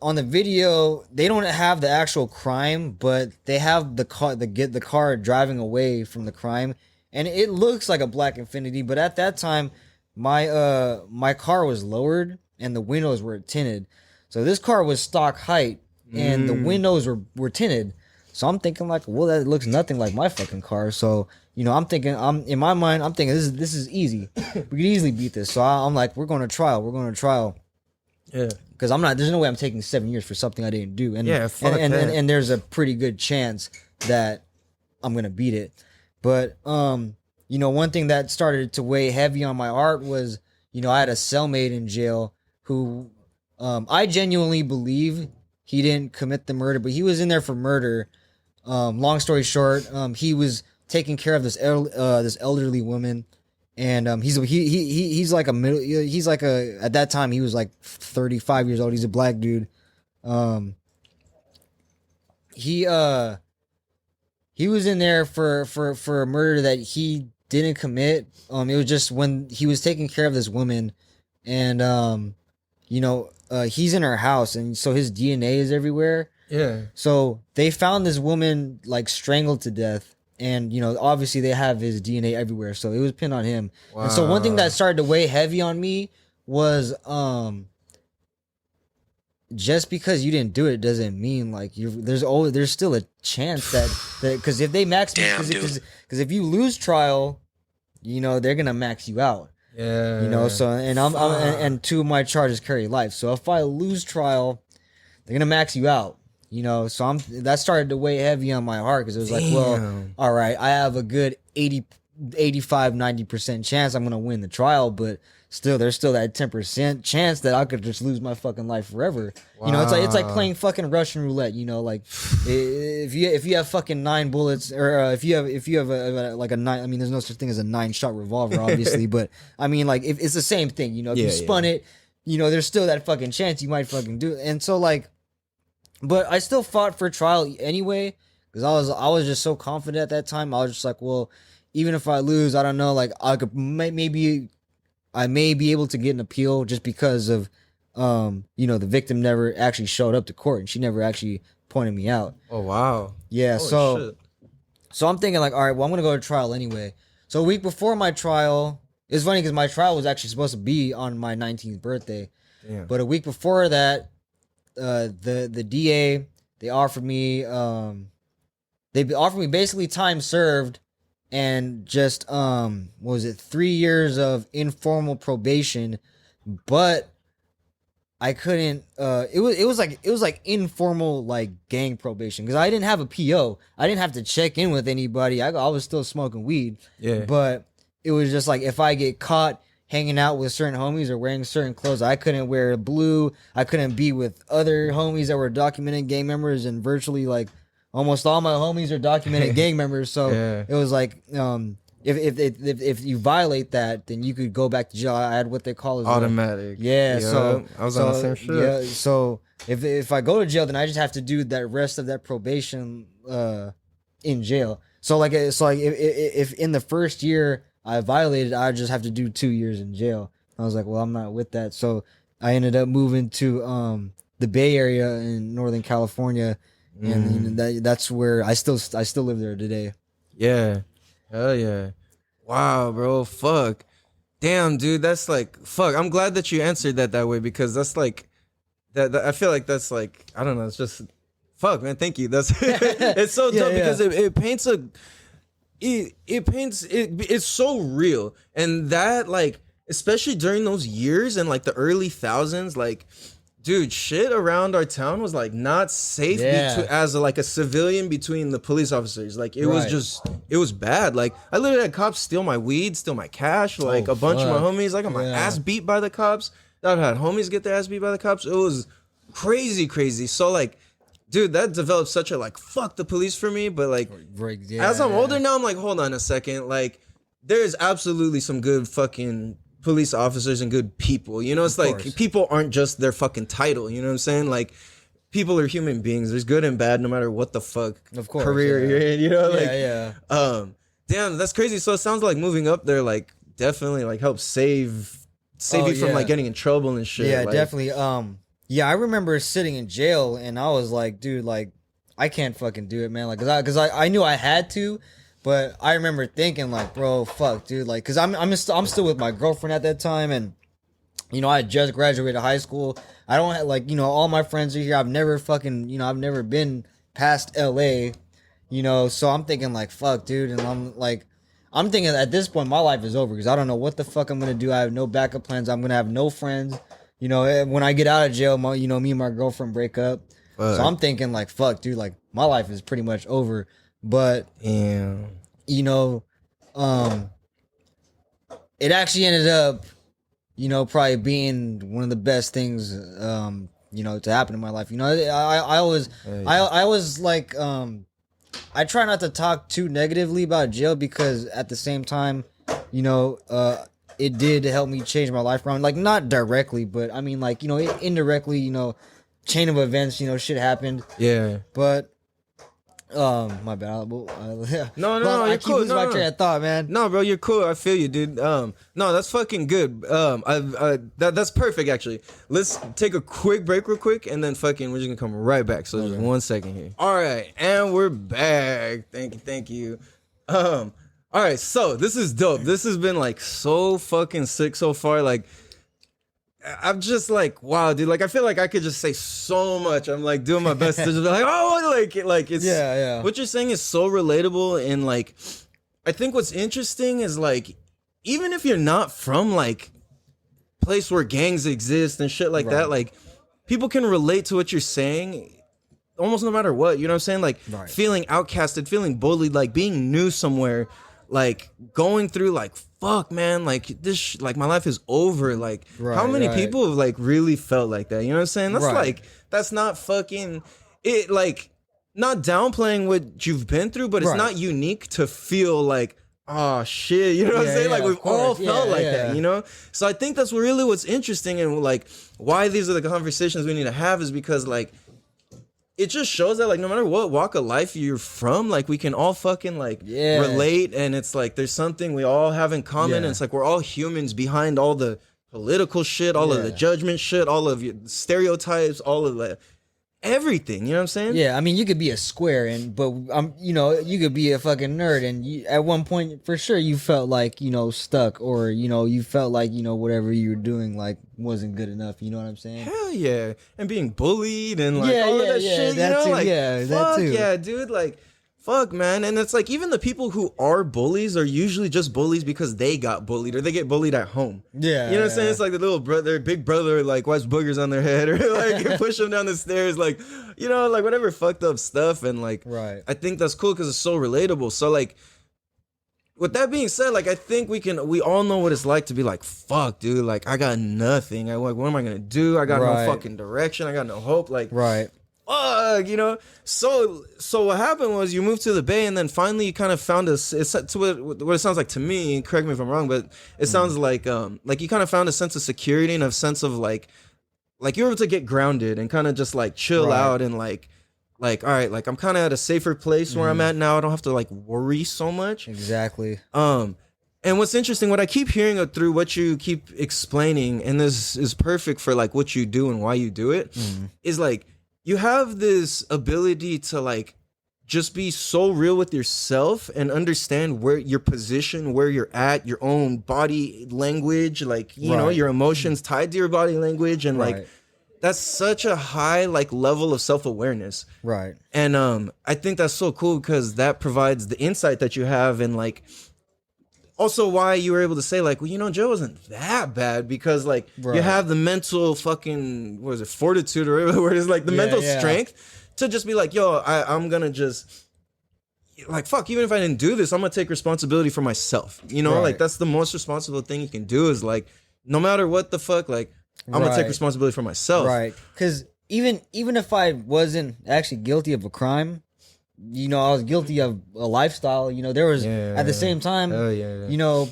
on the video they don't have the actual crime, but they have the car driving away from the crime, and it looks like a black Infiniti. But at that time, my car was lowered and the windows were tinted, so this car was stock height and the windows were tinted. So I'm thinking like, well, that looks nothing like my fucking car. So, you know, in my mind, I'm thinking this is easy. We could easily beat this. So I'm like, we're going to trial. Yeah. Because there's no way I'm taking 7 years for something I didn't do. And and there's a pretty good chance that I'm going to beat it. But, you know, one thing that started to weigh heavy on my heart was, you know, I had a cellmate in jail who I genuinely believe he didn't commit the murder, but he was in there for murder. Long story short, he was taking care of this elderly woman, and he's like at that time he was like 35 years old. He's a black dude. He was in there for a murder that he didn't commit. It was just when he was taking care of this woman, and you know, he's in her house, and so his DNA is everywhere. Yeah. So they found this woman like strangled to death, and you know, obviously they have his DNA everywhere, so it was pinned on him. Wow. And so one thing that started to weigh heavy on me was just because you didn't do it doesn't mean like there's still a chance that because if they max because if you lose trial, you know, they're gonna max you out. Yeah. You know, so and two of my charges carry life. So if I lose trial, they're gonna max you out. You know, so that started to weigh heavy on my heart because it was like, well, all right, I have a good 85, 90% chance I'm gonna win the trial, but still, there's still that 10% chance that I could just lose my fucking life forever. Wow. You know, it's like playing fucking Russian roulette. You know, like if you have fucking 9 bullets, or if you have like a 9. I mean, there's no such thing as a 9-shot revolver, obviously, but I mean, like if it's the same thing. You know, if you spun it, you know, there's still that fucking chance you might fucking do it. And so like, but I still fought for trial anyway because I was just so confident at that time. I was just like, well, even if I lose, I don't know, like I could maybe. I may be able to get an appeal just because of, you know, the victim never actually showed up to court and she never actually pointed me out. Oh, wow. Yeah. Holy so I'm thinking like, all right, well, I'm going to go to trial anyway. So a week before my trial, it's funny because my trial was actually supposed to be on my 19th birthday. Damn. But a week before that, the DA, they offered me basically time served and just what was it, 3 years of informal probation, but I couldn't it was like informal like gang probation because I didn't have a PO. I didn't have to check in with anybody. I was still smoking weed. Yeah. But it was just like if I get caught hanging out with certain homies or wearing certain clothes, I couldn't wear blue. I couldn't be with other homies that were documented gang members, and virtually like almost all my homies are documented gang members, so it was like, if you violate that, then you could go back to jail. I had what they call as automatic. So I was on the same shit. Yeah, so if I go to jail, then I just have to do that rest of that probation in jail. So like it's like if in the first year I violated, I just have to do 2 years in jail. I was like, well, I'm not with that, so I ended up moving to the Bay Area in Northern California. And that's where I still live there today. Yeah. Hell yeah. Wow, bro. Fuck. Damn, dude. That's like, fuck. I'm glad that you answered that way because that's like, that I feel like that's like, I don't know. It's just, fuck, man. Thank you. That's, it's so dope because it paints it's so real. And that like, especially during those years and like the early thousands, like, dude, shit around our town was like not safe as a civilian between the police officers. Like it was bad. Like I literally had cops steal my weed, steal my cash. Like a bunch of my homies, like I got my ass beat by the cops. I've had homies get their ass beat by the cops. It was crazy. So like, dude, that developed such a like fuck the police for me. But like, as I'm older now, I'm like, hold on a second. Like, there's absolutely some good fucking police officers and good people, you know. It's like people aren't just their fucking title, you know what I'm saying? Like people are human beings. There's good and bad no matter what the fuck career you're in, you know. Like damn, that's crazy. So it sounds like moving up there like definitely like helps save you from like getting in trouble and shit. Yeah, like, definitely. I remember sitting in jail and I was like, dude, like I can't fucking do it, man. Like cause I knew I had to. But I remember thinking like, bro, fuck, dude, like, cause I'm still with my girlfriend at that time, and you know, I had just graduated high school. I don't have, like, you know, all my friends are here. I've never fucking, you know, I've never been past LA, you know, so I'm thinking like, fuck, dude, and I'm thinking at this point my life is over because I don't know what the fuck I'm gonna do. I have no backup plans. I'm gonna have no friends, you know. When I get out of jail, you know, me and my girlfriend break up, so I'm thinking like, fuck, dude, like my life is pretty much over. But you know, it actually ended up, you know, probably being one of the best things, you know, to happen in my life. You know, I always like, I try not to talk too negatively about jail because at the same time, you know, it did help me change my life around. Like not directly, but I mean, like, you know, indirectly, you know, chain of events, you know, shit happened. Yeah, but. My bad. No, I keep losing my train of thought, man. No, bro, you're cool. I feel you, dude. No, that's fucking good. That's perfect, actually. Let's take a quick break real quick, and then fucking we're just gonna come right back. So just 1 second here. All right, and we're back. Thank you. All right, so this is dope. This has been like so fucking sick so far. Like, I'm just like, wow, dude. Like, I feel like I could just say so much. I'm like doing my best to just be like, oh, like it's Yeah. what you're saying is so relatable. And like, I think what's interesting is like, even if you're not from like place where gangs exist and shit like Right. that, like people can relate to what you're saying almost no matter what. You know what I'm saying? Like Right. feeling outcasted, feeling bullied, like being new somewhere, like going through like, fuck, man, like this, like my life is over. Like, how many Right. people have like really felt like that? You know what I'm saying? That's Right. like, that's not fucking it. Like, not downplaying what you've been through, but it's Right. not unique to feel like, oh shit, you know what I'm Yeah, saying? yeah, Like we've of course. all felt Yeah, like yeah. that, you know? So I think that's really what's interesting and like why these are the conversations we need to have is because like it just shows that like no matter what walk of life you're from, like we can all fucking like Yeah. relate, and it's like there's something we all have in common, Yeah. and it's like we're all humans behind all the political shit, all of the Yeah. judgment shit, all of your stereotypes, all of the everything, you know what I'm saying? Yeah, I mean, you could be a square, but you know, you could be a fucking nerd, and at one point, for sure, you felt like, you know, stuck, or you know, you felt like, you know, whatever you were doing like wasn't good enough. You know what I'm saying? Hell yeah. And being bullied and like Yeah, all of yeah, that yeah, shit, you that know? too, Like, yeah, that fuck too. yeah, dude. Like, fuck, man. And it's like even the people who are bullies are usually just bullies because they got bullied or they get bullied at home. Yeah, You know what I'm saying? yeah. It's like the little brother, big brother, like wipes boogers on their head or like push them down the stairs, like, you know, like whatever fucked up stuff. And like, Right. I think that's cool because it's so relatable. So like, with that being said, like I think we all know what it's like to be like, fuck, dude, like I got nothing. I like, what am I gonna do? I got Right. no fucking direction. I got no hope. Like, Right. fuck, you know. So what happened was you moved to the Bay, and then finally you kind of found it's to what it sounds like to me. Correct me if I'm wrong, but it sounds like you kind of found a sense of security and a sense of like you were able to get grounded and kind of just like chill Right. out and like all right, like I'm kind of at a safer place where I'm at now. I don't have to like worry so much. Exactly. And what's interesting, what I keep hearing through what you keep explaining, and this is perfect for like what you do and why you do it, is like you have this ability to like just be so real with yourself and understand where your position, where you're at, your own body language, like, you know, Right. your emotions tied to your body language. And like, Right. that's such a high like level of self-awareness. Right. And I think that's so cool because that provides the insight that you have, and like also why you were able to say like, well, you know, jail wasn't that bad because like you Right. have the mental fucking what is it, fortitude or whatever it is, like the Yeah, mental yeah. strength to just be like, yo, I'm gonna just like fuck, even if I didn't do this, I'm gonna take responsibility for myself. You know, Right. like that's the most responsible thing you can do is like no matter what the fuck, like I'm gonna take Right. responsibility for myself. Right. Because even if I wasn't actually guilty of a crime, you know, I was guilty of a lifestyle. You know, there was at the same time. Oh yeah. You know,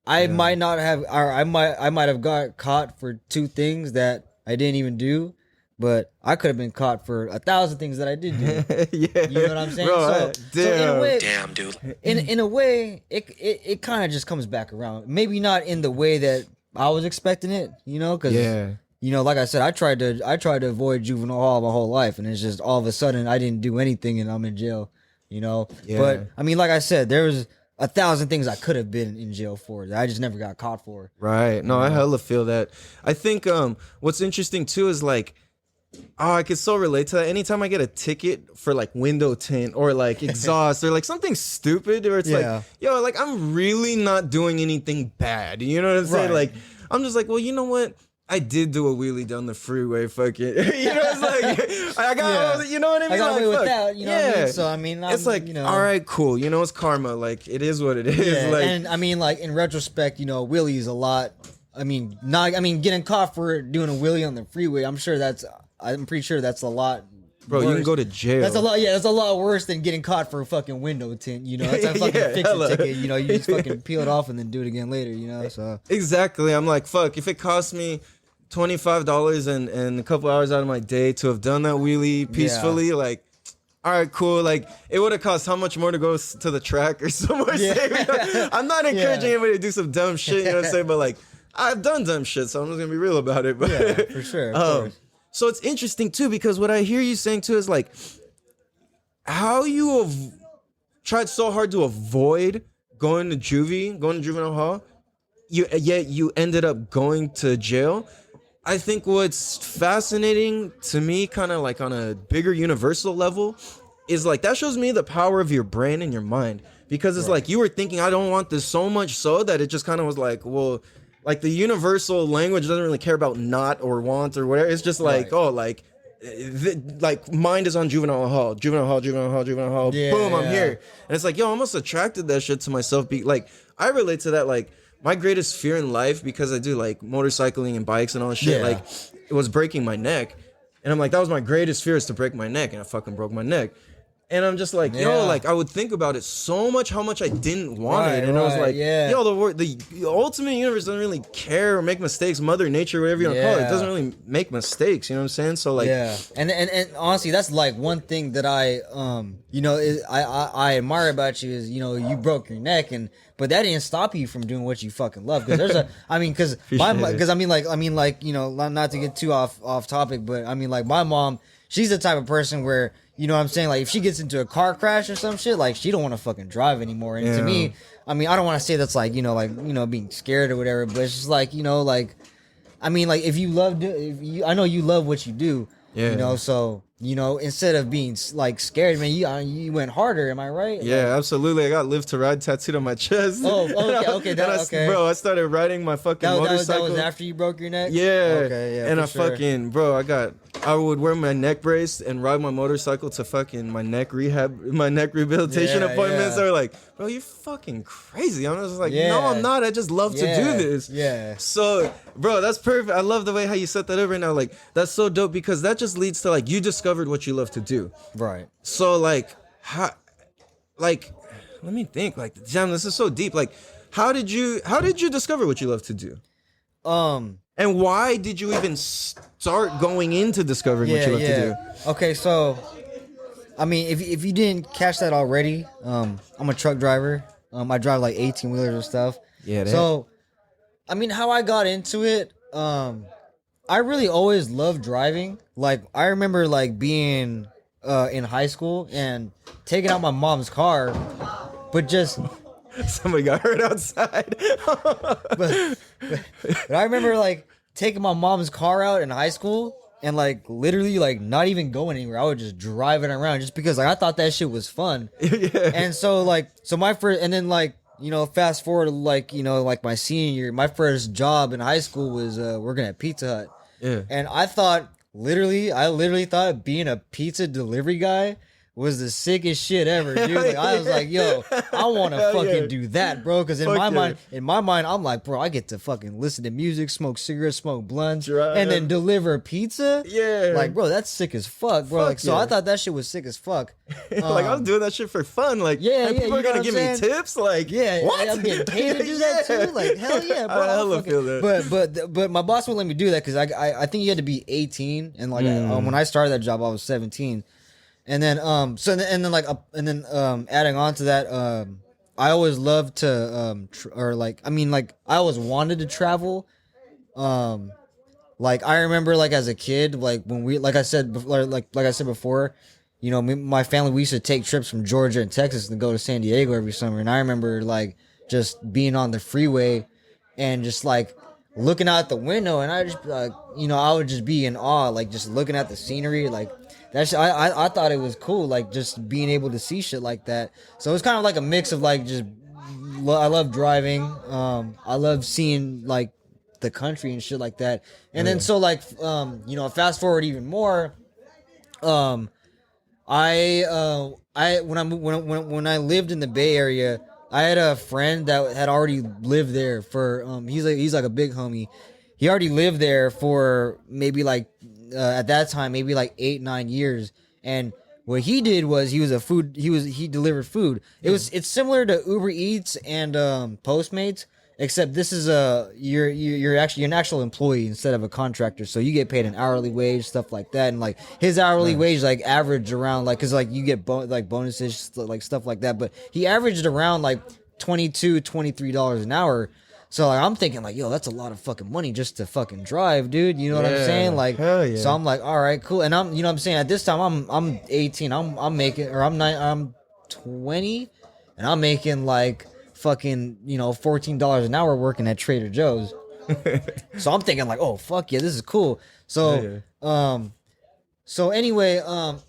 I might not have, or I might have got caught for 2 things that I didn't even do, but I could have been caught for 1,000 things that I did do. Yeah. You know what I'm saying? Bro, So in a way, Damn, dude. in a way, it kind of just comes back around. Maybe not in the way that I was expecting it, you know, because Yeah. you know, like I said, I tried to avoid juvenile hall my whole life, and it's just all of a sudden I didn't do anything and I'm in jail, you know. Yeah. But I mean, like I said, there was 1,000 things I could have been in jail for that I just never got caught for. Right. No, I hella feel that. I think what's interesting too is like, oh, I could so relate to that. Anytime I get a ticket for like window tint or like exhaust or like something stupid, or it's Yeah. like, yo, like I'm really not doing anything bad. You know what I'm saying? Right. Like, I'm just like, well, you know what? I did do a wheelie down the freeway, fuck it. You know, it's like, I got, Yeah. you know what I mean? I got Like, away with fuck. that, you know what I mean? So I mean, It's like, you know, all right, cool. You know, it's karma. Like, it is what it is. yeah. Like, And I mean, like in retrospect, you know, wheelies a lot. I mean, getting caught for doing a wheelie on the freeway. I'm pretty sure that's a lot. bro, you can worse. go to jail. That's a lot. Yeah, that's a lot worse than getting caught for a fucking window tint. You know, that's a fucking Yeah, fix hella. it ticket. You know, you just fucking peel it off and then do it again later. You know, so Exactly. I'm like, fuck, if it cost me $25 and a couple hours out of my day to have done that wheelie peacefully, like, all right, cool. Like, it would have cost how much more to go to the track or somewhere Yeah. safe? You know? I'm not encouraging Yeah. anybody to do some dumb shit, you know what I'm saying? But, like, I've done dumb shit, so I'm just going to be real about it. But, yeah, for sure. Of course. so it's interesting, too, because what I hear you saying, too, is, like, how you have tried so hard to avoid going to juvenile hall, yet you ended up going to jail. I think what's fascinating to me, kind of like on a bigger universal level, is like that shows me the power of your brain and your mind. Because it's like you were thinking, I don't want this so much so that it just kind of was like, well, like the universal language doesn't really care about not or want or whatever. It's just like, oh, like, like mind is on juvenile hall, juvenile hall, juvenile hall, juvenile hall. Yeah, boom, I'm here. And it's like, yo, I almost attracted that shit to myself. Like, I relate to that. Like, my greatest fear in life, because I do like motorcycling and bikes and all this shit, like it was breaking my neck. And I'm like, that was my greatest fear, is to break my neck. And I fucking broke my neck. And I'm just like, yo, like I would think about it so much, how much I didn't want it. And I was like, yo, the ultimate universe doesn't really care or make mistakes. Mother Nature, whatever you want to call it, doesn't really make mistakes. You know what I'm saying? So like, and honestly, that's like one thing that I admire about you is, you know, you broke your neck, but that didn't stop you from doing what you fucking love. Because there's you know, not to get too off topic, but I mean, like my mom, she's the type of person where, you know what I'm saying? Like, if she gets into a car crash or some shit, like, she don't want to fucking drive anymore. And to me, I mean, I don't want to say that's like, being scared or whatever, but it's just like, you know, like, I mean, like, if you love, I know you love what you do, you know, so, you know, instead of being, like, scared, man, you went harder, am I right? Yeah, like, absolutely. I got Live to Ride tattooed on my chest. Oh, okay, okay. Bro, I started riding my fucking motorcycle. That was after you broke your neck? Yeah. Okay, yeah, and I would wear my neck brace and ride my motorcycle to fucking my neck rehabilitation appointments. They were like, bro, you're fucking crazy. I was like, no, I'm not. I just love to do this. Yeah. So, bro, that's perfect. I love the way how you set that up right now. Like, that's so dope, because that just leads to, like, you discovered what you love to do. Right. So, like, let me think. Like, damn, this is so deep. Like, how did you discover what you love to do? And why did you even start going into discovering what you love to do? Okay, so, I mean, if you didn't catch that already, I'm a truck driver. I drive like 18-wheelers and stuff. Yeah. So, I mean, how I got into it, I really always loved driving. Like, I remember like being in high school and taking out my mom's car, but just... Somebody got hurt outside. but I remember like taking my mom's car out in high school and like literally like not even going anywhere. I would just drive it around just because like I thought that shit was fun. And so my first, and then like, you know, fast forward to like, you know, like my senior year, my first job in high school was working at Pizza Hut. Yeah. And I literally thought being a pizza delivery guy was the sickest shit ever, dude. Like, I was like, yo, I want to fucking do that, bro. Because in my mind, I'm like, bro, I get to fucking listen to music, smoke cigarettes, smoke blunts, and then deliver pizza. Yeah. Like, bro, that's sick as fuck, bro. Like, so I thought that shit was sick as fuck. Like, I was doing that shit for fun. Like, people are gonna give me tips. Like, what? I'm getting paid to do that too. Like, hell yeah, bro. I hella feel that. But my boss wouldn't let me do that because I think you had to be 18, and like when I started that job, I was 17. And then adding on to that, I always loved to I always wanted to travel. Like I remember like as a kid, like when we like I said before, you know, my family, we used to take trips from Georgia and Texas and go to San Diego every summer. And I remember like just being on the freeway and just like looking out the window, and I just I would just be in awe, like just looking at the scenery, like. I thought it was cool, like just being able to see shit like that. So it's kind of like a mix of like just I love driving, I love seeing like the country and shit like that. And then so like fast forward even more, when I lived in the Bay Area, I had a friend that had already lived there for he's like a big homie. He already lived there for maybe like at that time maybe like 8-9 years, and what he did was he delivered food. It's similar to Uber Eats and Postmates, except this is you're actually an actual employee instead of a contractor, so you get paid an hourly wage, stuff like that. And like his hourly wage like averaged around like, because like you get bonuses, like stuff like that, but he averaged around like $22-23 an hour. So like I'm thinking like, yo, that's a lot of fucking money just to fucking drive, dude. You know what I'm saying? Like, so I'm like, all right, cool. And I'm, you know what I'm saying? At this time, I'm 18. I'm making, or I'm 20, and I'm making like fucking, $14 an hour working at Trader Joe's. So I'm thinking like, oh fuck yeah, this is cool. So so anyway,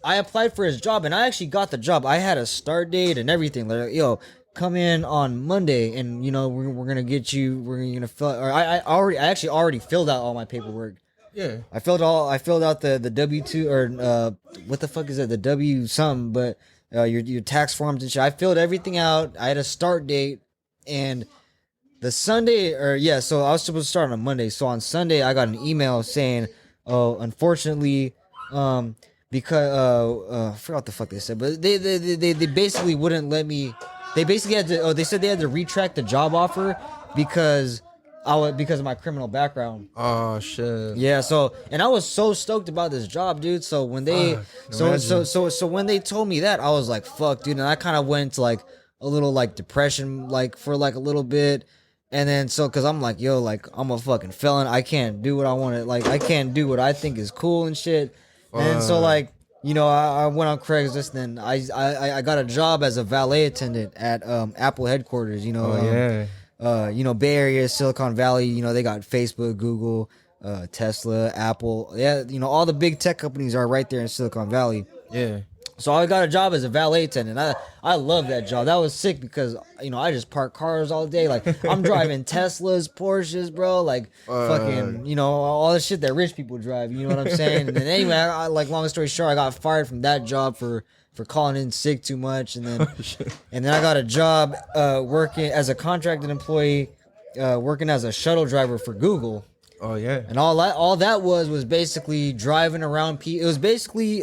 I applied for his job and I actually got the job. I had a start date and everything. Like, yo, come in on Monday and we're gonna get you. We're gonna fill. Or I actually already filled out all my paperwork. Yeah. I filled out the W-2 or what the fuck is it? The W something, but your tax forms and shit. I filled everything out. I had a start date and the Sunday so I was supposed to start on a Monday. So on Sunday I got an email saying, oh, unfortunately, because I forgot what the fuck they said, but they basically wouldn't let me. They basically had to. Oh, they said they had to retract the job offer because of my criminal background. Oh shit. Yeah. So and I was so stoked about this job, dude. So when they so when they told me that, I was like, fuck, dude. And I kind of went into like a little like depression, like for like a little bit. And then cause I'm like, yo, like I'm a fucking felon. I can't do what I want to. Like I can't do what I think is cool and shit. And so like, I went on Craigslist and I got a job as a valet attendant at Apple headquarters. Bay Area, Silicon Valley. They got Facebook, Google, Tesla, Apple. Yeah, all the big tech companies are right there in Silicon Valley. Yeah. So I got a job as a valet attendant. I love that job. That was sick because I just park cars all day. Like I'm driving Teslas, Porsches, bro. Like fucking all the shit that rich people drive. You know what I'm saying? And then anyway, I like long story short, I got fired from that job for calling in sick too much, and then I got a job working as a contracted employee, working as a shuttle driver for Google. Oh yeah. And all that was basically driving around. It was basically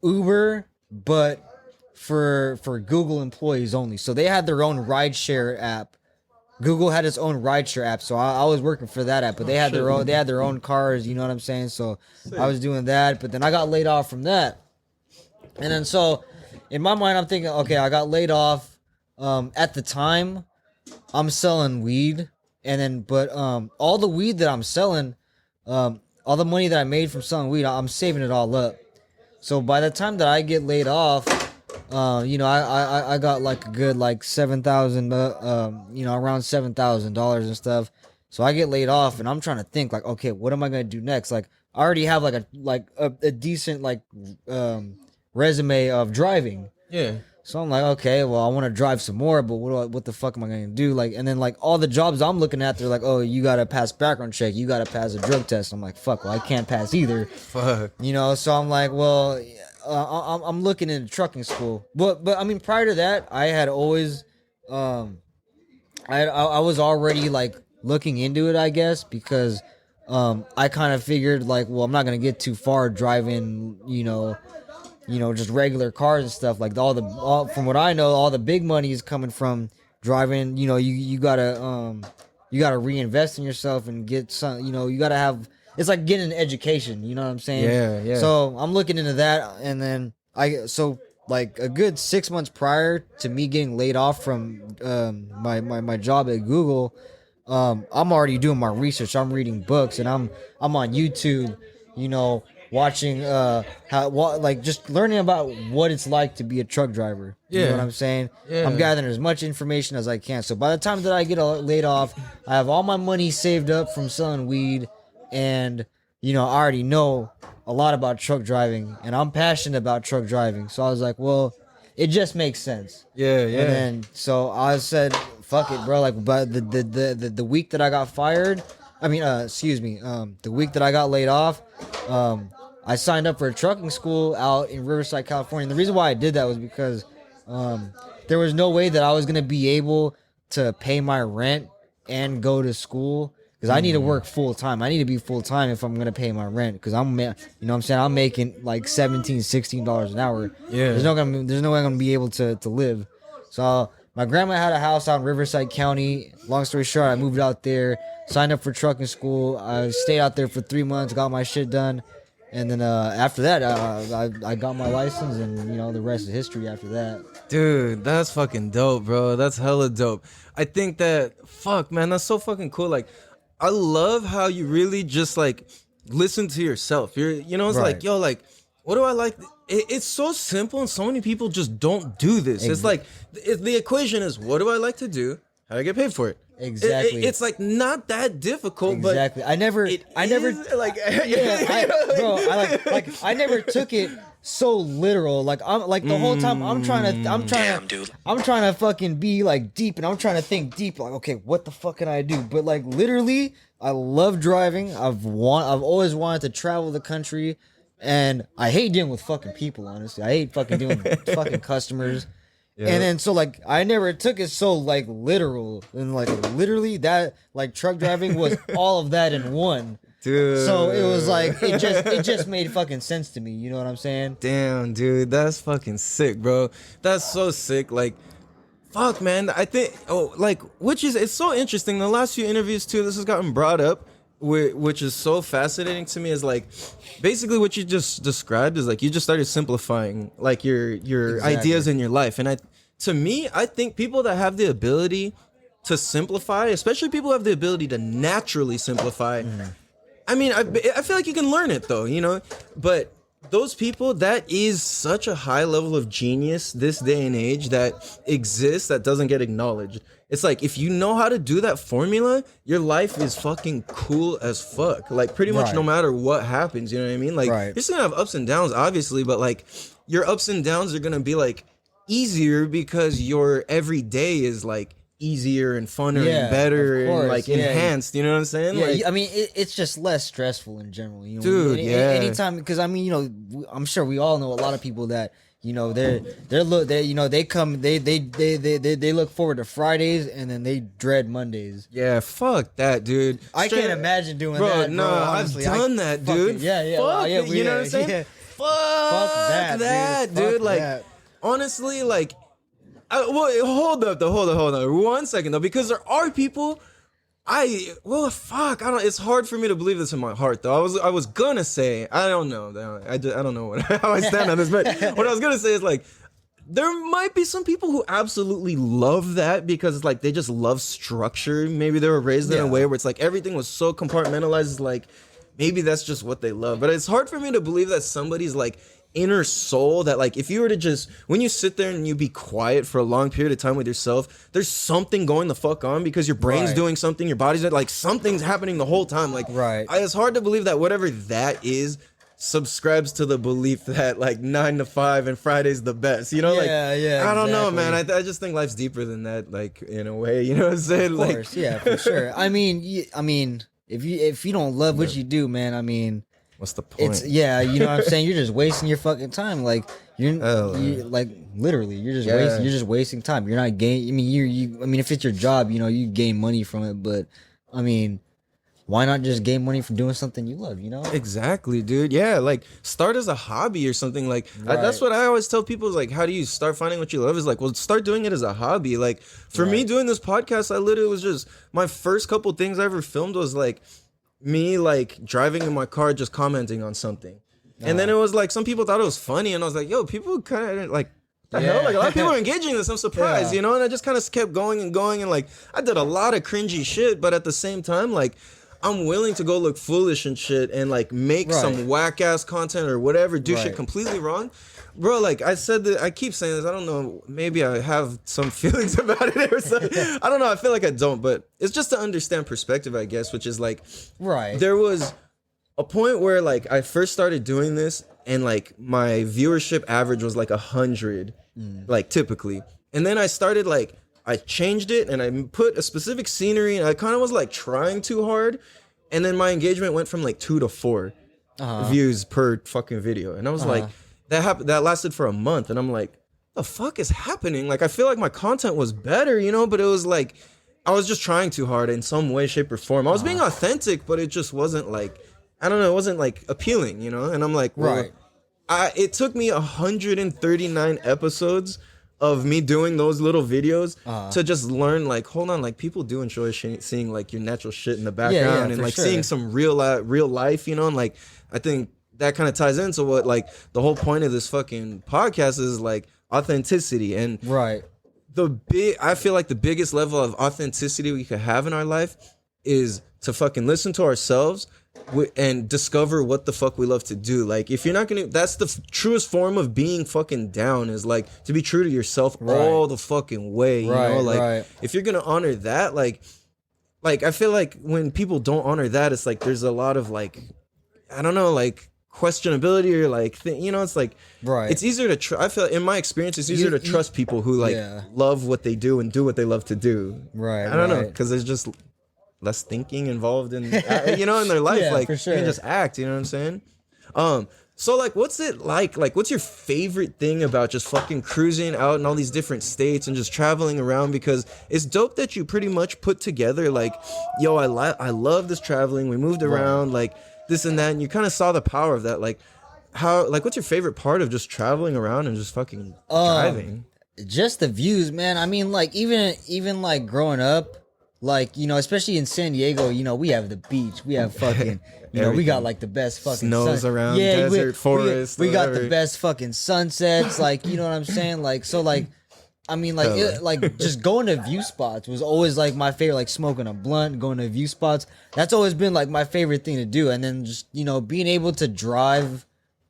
Uber, but for Google employees only. So they had their own rideshare app. Google had its own rideshare app, so I was working for that app. But they had their own cars. You know what I'm saying? So I was doing that. But then I got laid off from that. And then so in my mind, I'm thinking, okay, I got laid off. At the time, I'm selling weed, and then all the weed that I'm selling, all the money that I made from selling weed, I'm saving it all up. So by the time that I get laid off, I got like a good like $7,000, around $7,000 and stuff. So I get laid off, and I'm trying to think like, okay, what am I gonna do next? Like I already have like a decent like resume of driving. Yeah. So I'm like, okay, well, I want to drive some more, but what the fuck am I going to do? Like, and then like all the jobs I'm looking at, they're like, oh, you got to pass background check. You got to pass a drug test. I'm like, fuck, well, I can't pass either. Fuck. So I'm like, well, I'm looking into trucking school. But I mean, prior to that, I had always, I was already like looking into it, I guess, because I kind of figured like, well, I'm not going to get too far driving, just regular cars and stuff. Like from what I know, all the big money is coming from driving. You gotta reinvest in yourself and get some. You gotta have. It's like getting an education. You know what I'm saying? Yeah. So I'm looking into that, and then like a good 6 months prior to me getting laid off from my job at Google, I'm already doing my research. I'm reading books, and I'm on YouTube. Watching just learning about what it's like to be a truck driver. You know what I'm saying? Yeah. I'm gathering as much information as I can. So by the time that I get laid off, I have all my money saved up from selling weed, and I already know a lot about truck driving, and I'm passionate about truck driving. So I was like, well, it just makes sense. Yeah. And then so I said, fuck it, bro. Like, but the week that I got fired, the week that I got laid off, I signed up for a trucking school out in Riverside, California. And the reason why I did that was because there was no way that I was going to be able to pay my rent and go to school, because I need to work full time. I need to be full time if I'm going to pay my rent, because I'm making like $16 an hour. Yeah. There's no way I'm going to be able to live. So my grandma had a house out in Riverside County. Long story short, I moved out there, signed up for trucking school. I stayed out there for 3 months, got my shit done. And then after that, I got my license, and the rest is history after that. Dude, that's fucking dope, bro. That's hella dope. I think that, fuck, man, that's so fucking cool. Like, I love how you really just like listen to yourself. It's right. Like, yo, like, what do I like? It's so simple, and so many people just don't do this. It's like the equation is, what do I like to do? How do I get paid for it? Exactly. It's like not that difficult, exactly. but I never like I never took it so literal. Like I'm like the whole time I'm trying to fucking be like deep, and I'm trying to think deep. Like, okay, what the fuck can I do? But like literally, I love driving. I've always wanted to travel the country, and I hate dealing with fucking people. Honestly, I hate fucking dealing with fucking customers. Yep. And then so like I never took it so like literal, and like literally that like truck driving was all of that in one. Dude. So it was like it just made fucking sense to me. You know what I'm saying? Damn, dude, that's fucking sick, bro. That's so sick. Like, fuck, man. I think it's so interesting. The last few interviews too, this has gotten brought up, which is so fascinating to me. Is like basically what you just described is like you just started simplifying like your exactly. ideas in your life, and to me, I think people that have the ability to simplify, especially people who have the ability to naturally simplify. I mean, I feel like you can learn it though, you know, but those people, that is such a high level of genius this day and age that exists that doesn't get acknowledged. It's like, if you know how to do that formula, your life is fucking cool as fuck. Like pretty much no matter what happens, you know what I mean? Like you're still gonna have ups and downs, obviously, but like your ups and downs are gonna be like easier because your everyday is like easier and funner and better and like enhanced, you know what I'm saying? Yeah, like, I mean it's just less stressful in general, you know. Dude, anytime, because I mean, you know, I'm sure we all know a lot of people that, you know, they look forward to Fridays and then they dread Mondays. Yeah, fuck that, dude. I can't imagine doing that, bro. No, honestly, I've done that, dude. Yeah. Fuck, you know what I'm saying? Yeah. Fuck that, dude. Fuck like that. Honestly, like well, hold up. 1 second though, because there are people. Fuck. It's hard for me to believe this in my heart though. I was gonna say, I don't know. I don't know how I stand on this, but what I was gonna say is like, there might be some people who absolutely love that because it's like they just love structure. Maybe they were raised in a way where it's like everything was so compartmentalized. Like maybe that's just what they love. But it's hard for me to believe that somebody's like inner soul, that like if you were to just, when you sit there and you be quiet for a long period of time with yourself, there's something going the fuck on because your brain's doing something, your body's like something's happening the whole time. Like it's hard to believe that whatever that is subscribes to the belief that like 9 to 5 and Friday's the best, you know? I don't know, man. I just think life's deeper than that, like in a way, you know what I'm saying? Of course, yeah, for sure. I mean if you don't love what you do, man, I mean, what's the point? It's you know what I'm saying? You're just wasting your fucking time. Like you like literally, you're just wasting time. You're not gain. I mean, I mean, if it's your job, you know, you gain money from it. But I mean, why not just gain money from doing something you love? You know? Exactly, dude. Yeah, like start as a hobby or something. Like that's what I always tell people. Is like, how do you start finding what you love? Is like, well, start doing it as a hobby. Like for me, doing this podcast, I literally was just, my first couple things I ever filmed was like me like driving in my car just commenting on something, and then it was like some people thought it was funny, and I was like, yo, people kind of like, the hell, like a lot of people are engaging in this. I'm surprised, you know. And I just kind of kept going and going, and like I did a lot of cringy shit, but at the same time, like I'm willing to go look foolish and shit and like make some whack ass content or whatever, do shit completely wrong. Bro, like I said, that I keep saying this. I don't know. Maybe I have some feelings about it or something. I don't know. I feel like I don't, but it's just to understand perspective, I guess, which is like, there was a point where like I first started doing this and like my viewership average was like 100, like typically. And then I started like, I changed it and I put a specific scenery and I kind of was like trying too hard. And then my engagement went from like 2 to 4 views per fucking video. And I was like, that lasted for a month, and I'm like, the fuck is happening? Like, I feel like my content was better, you know, but it was like, I was just trying too hard in some way, shape, or form. I was being authentic, but it just wasn't like, I don't know, it wasn't like appealing, you know? And I'm like, well, it took me 139 episodes of me doing those little videos to just learn, like, hold on, like, people do enjoy seeing, like, your natural shit in the background and, like, seeing some real life, you know? And, like, I think that kind of ties into what, like, the whole point of this fucking podcast is, like, authenticity. And I feel like the biggest level of authenticity we could have in our life is to fucking listen to ourselves and discover what the fuck we love to do. Like, if you're not gonna, that's the truest form of being fucking down, is like to be true to yourself all the fucking way. You know, like if you're gonna honor that, like I feel like when people don't honor that, it's like there's a lot of like, I don't know, like questionability or like you know, it's like it's easier to I feel, in my experience, it's easier to trust people who like love what they do and do what they love to do. I don't know, because there's just less thinking involved in you know, in their life. Like, you can just act, you know what I'm saying? So like, what's it like what's your favorite thing about just fucking cruising out in all these different states and just traveling around? Because it's dope that you pretty much put together like, yo, I love this traveling, we moved around, like this and that, and you kind of saw the power of that. Like, how, like, what's your favorite part of just traveling around and just fucking driving? Just the views, man. I mean, like, even like growing up, like, you know, especially in San Diego, you know, we have the beach, we have fucking, you know, we got like the best fucking snows around, desert, forest. We got the best fucking sunsets, like, you know what I'm saying? Like, so like, I mean, like, like just going to view spots was always like my favorite. Like smoking a blunt, going to view spots. That's always been like my favorite thing to do. And then just, you know, being able to drive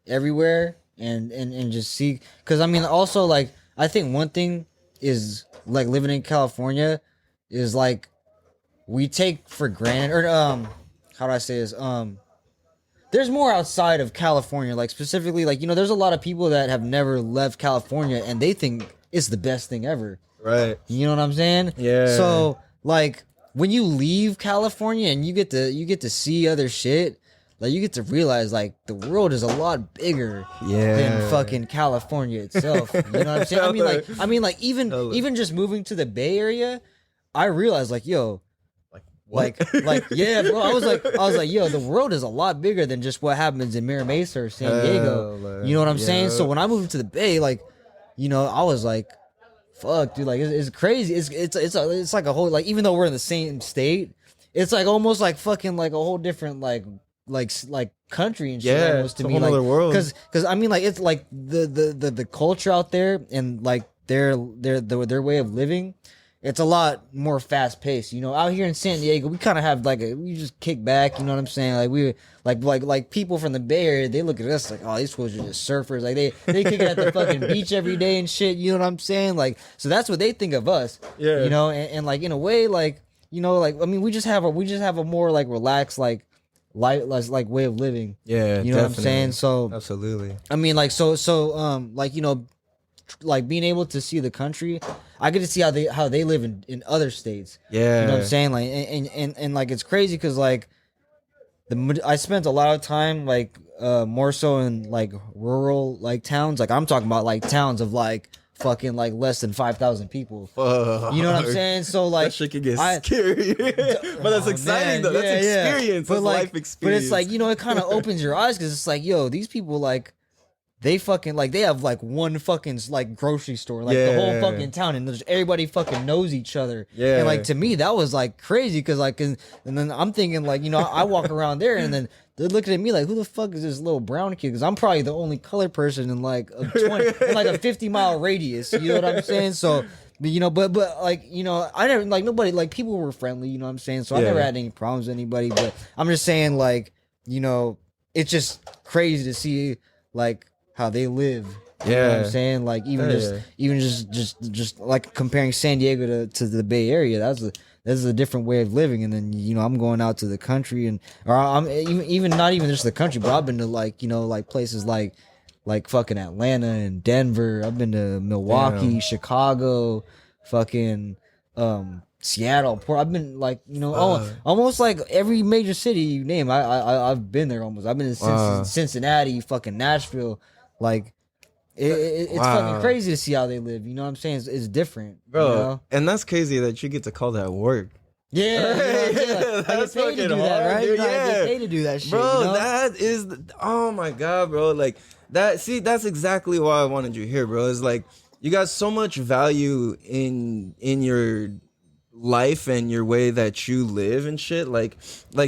everywhere and just see. Because I mean, also like, I think one thing is like living in California is like, we take for granted, or how do I say this? There's more outside of California, like specifically, like, you know, there's a lot of people that have never left California and they think it's the best thing ever. Right. You know what I'm saying? Yeah. So like when you leave California and you get to see other shit, like you get to realize like the world is a lot bigger than fucking California itself. You know what I'm saying? I mean like even just moving to the Bay Area, I realized like, yo, like yeah, bro. I was like, yo, the world is a lot bigger than just what happens in Mira Mesa or San Diego. You know what I'm saying? So when I moved to the Bay, like, you know, I was like, fuck, dude, like it's crazy. It's like a whole, like, even though we're in the same state, it's like almost like fucking like a whole different like country and shit almost to me, like, another world. Because I mean, like, it's like the culture out there and like their way of living. It's a lot more fast paced, you know. Out here in San Diego, we kind of have like we just kick back, you know what I'm saying? Like we like people from the Bay Area, they look at us like, oh, these fools are just surfers. Like they kick it at the fucking beach every day and shit. You know what I'm saying? Like, so that's what they think of us. Yeah. You know, and like in a way, like, you know, like, I mean, we just have a more like relaxed like way of living. Yeah. You know what I'm saying? So absolutely. I mean, like so like, you know, like being able to see the country, I get to see how they live in other states. Yeah, you know what I'm saying? Like, and like, it's crazy because like I spent a lot of time like more so in like rural like towns. Like I'm talking about like towns of like fucking like less than 5,000 people. You know what I'm saying? So like that shit can get scary, but that's exciting though. That's experience. But that's like, life experience. But it's like, you know, it kind of opens your eyes because it's like, yo, these people like. They fucking like, they have like one fucking like grocery store, like the whole fucking town, and just everybody fucking knows each other. Yeah. And like to me, that was like crazy because like, and then I'm thinking like, you know, I walk around there and then they're looking at me like, who the fuck is this little brown kid? Because I'm probably the only colored person in like a 20, in like a 50-mile radius. You know what I'm saying? So, you know, but like, you know, I never like nobody, like people were friendly. You know what I'm saying? So I never had any problems with anybody. But I'm just saying like, you know, it's just crazy to see like how they live. You know what I'm saying? Like even just like comparing San Diego to the Bay Area, that's a different way of living. And then, you know, I'm going out to the country or I'm even not even just the country, but I've been to like, you know, like places like fucking Atlanta and Denver. I've been to Milwaukee, Chicago, fucking Seattle, I've been like, you know, almost like every major city you name. I've been there almost. I've been to Cincinnati, fucking Nashville. Like, it's fucking crazy to see how they live. You know what I'm saying? It's different, bro. You know? And that's crazy that you get to call that work. Yeah, that's fucking hard, right? Dude, I get paid to do that shit, bro. You know? That is, oh my god, bro. Like that. See, that's exactly why I wanted you here, bro. It's like you got so much value in your life and your way that you live and shit. Like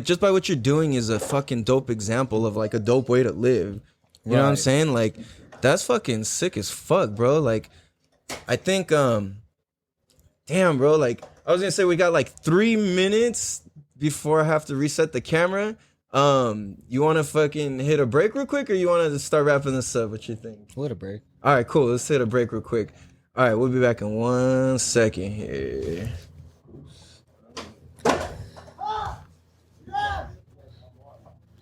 just by what you're doing is a fucking dope example of like a dope way to live. You know what I'm saying? Like, that's fucking sick as fuck, bro. Like, I think, damn, bro. Like, I was gonna say we got like 3 minutes before I have to reset the camera. You want to fucking hit a break real quick, or you want to start wrapping this up? What you think? What a break. All right, cool. Let's hit a break real quick. All right, we'll be back in 1 second here.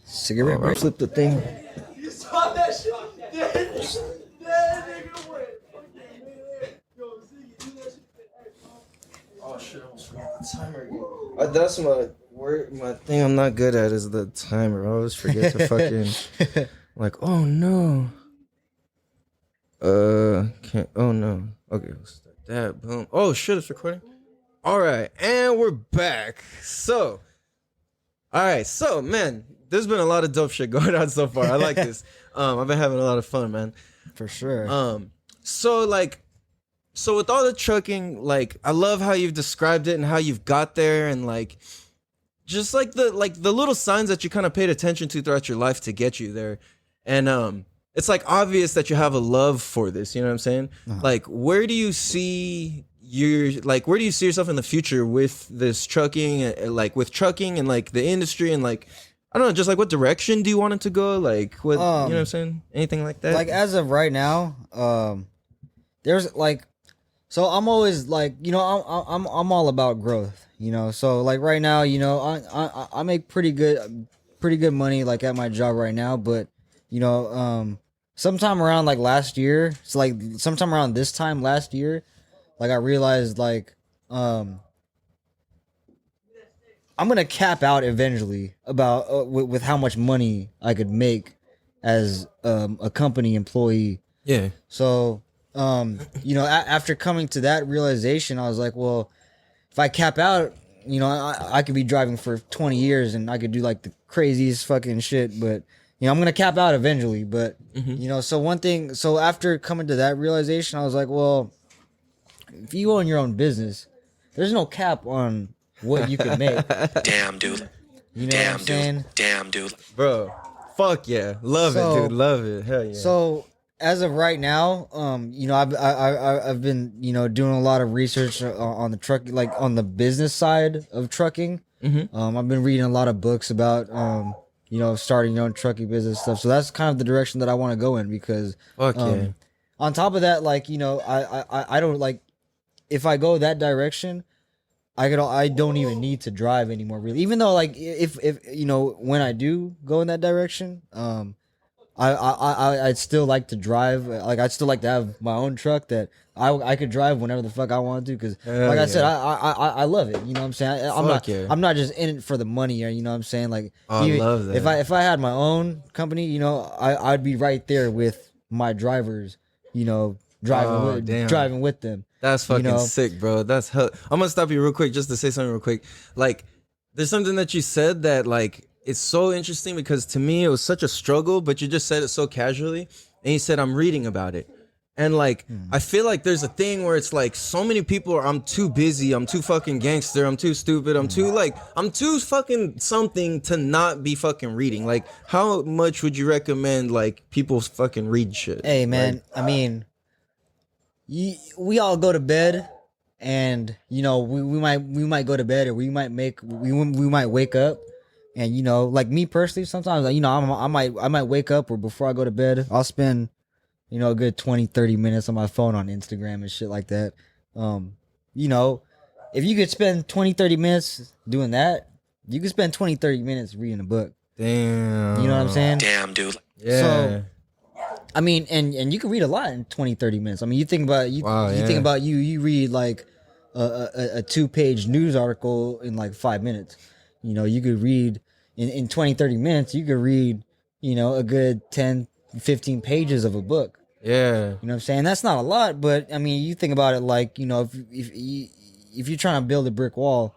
Cigarette break. Flip the thing. You saw that shit? That nigga went. Yo, Ziggy, do that shit. Oh shit! I almost forgot the timer again. That's my word. My thing I'm not good at is the timer. I always forget to fucking like. Oh no. Can't. Oh no. Okay, let's start that. Boom. Oh shit! It's recording. All right, and we're back. So, all right. So, man, there's been a lot of dope shit going on so far. I like this. I've been having a lot of fun, man. For sure. So with all the trucking, like, I love how you've described it and how you've got there, and like, just like the little signs that you kind of paid attention to throughout your life to get you there, and it's like obvious that you have a love for this. You know what I'm saying? Like, where do you see yourself in the future with this trucking, like with trucking and like the industry, and like, I don't know, just like what direction do you want it to go? Like, what, you know what I'm saying? Anything like that? Like, as of right now, there's like, so I'm always like, you know, I'm all about growth, you know. So like right now, you know, I make pretty good money like at my job right now, but you know, sometime around like last year, so like sometime around this time last year, like I realized like I'm gonna cap out eventually about with how much money I could make as a company employee. Yeah. So you know, after coming to that realization, I was like, well, if I cap out, you know, I could be driving for 20 years and I could do like the craziest fucking shit, but you know, I'm gonna cap out eventually. But you know, so after coming to that realization, I was like, well, if you own your own business, there's no cap on what you can make. Damn, dude. You know what I'm saying? Damn, dude. Bro, fuck yeah. Love it, dude. Love it. Hell yeah. So as of right now, you know, I've been, you know, doing a lot of research on the truck, like on the business side of trucking. I've been reading a lot of books about, you know, starting your own trucking business stuff. So that's kind of the direction that I want to go in, because fuck yeah. On top of that, like, you know, I don't like, if I go that direction, I don't even need to drive anymore, really. Even though, like, if you know, when I do go in that direction, I'd still like to drive. Like, I'd still like to have my own truck that I could drive whenever the fuck I want to. Because, like I said, I love it. You know what I'm saying? I'm not just in it for the money. Or, you know what I'm saying? Like, I love that. If I had my own company, you know, I'd be right there with my drivers. You know, driving with them. That's fucking sick, bro. That's hell. I'm gonna stop you real quick just to say something real quick. Like, there's something that you said that, like, it's so interesting, because to me it was such a struggle, but you just said it so casually, and you said, I'm reading about it. And like, I feel like there's a thing where it's like, so many people are, I'm too busy, I'm too fucking gangster, I'm too stupid, I'm too fucking something to not be fucking reading. Like, how much would you recommend like people fucking read shit? Hey man, like, I mean, we all go to bed, and you know, we might go to bed, or we might wake up, and you know, like me personally, sometimes, you know, I might wake up, or before I go to bed, I'll spend, you know, a good 20-30 minutes on my phone on Instagram and shit like that. You know, if you could spend 20-30 minutes doing that, you could spend 20-30 minutes reading a book. Damn. You know what I'm saying? Damn, dude. Yeah. So, I mean, and you can read a lot in 20-30 minutes. I mean, you think about you read like a 2-page news article in like 5 minutes. You know, you could read in 20-30 minutes, you could read, you know, a good 10-15 pages of a book. Yeah. You know what I'm saying? That's not a lot, but I mean, you think about it like, you know, if you're trying to build a brick wall,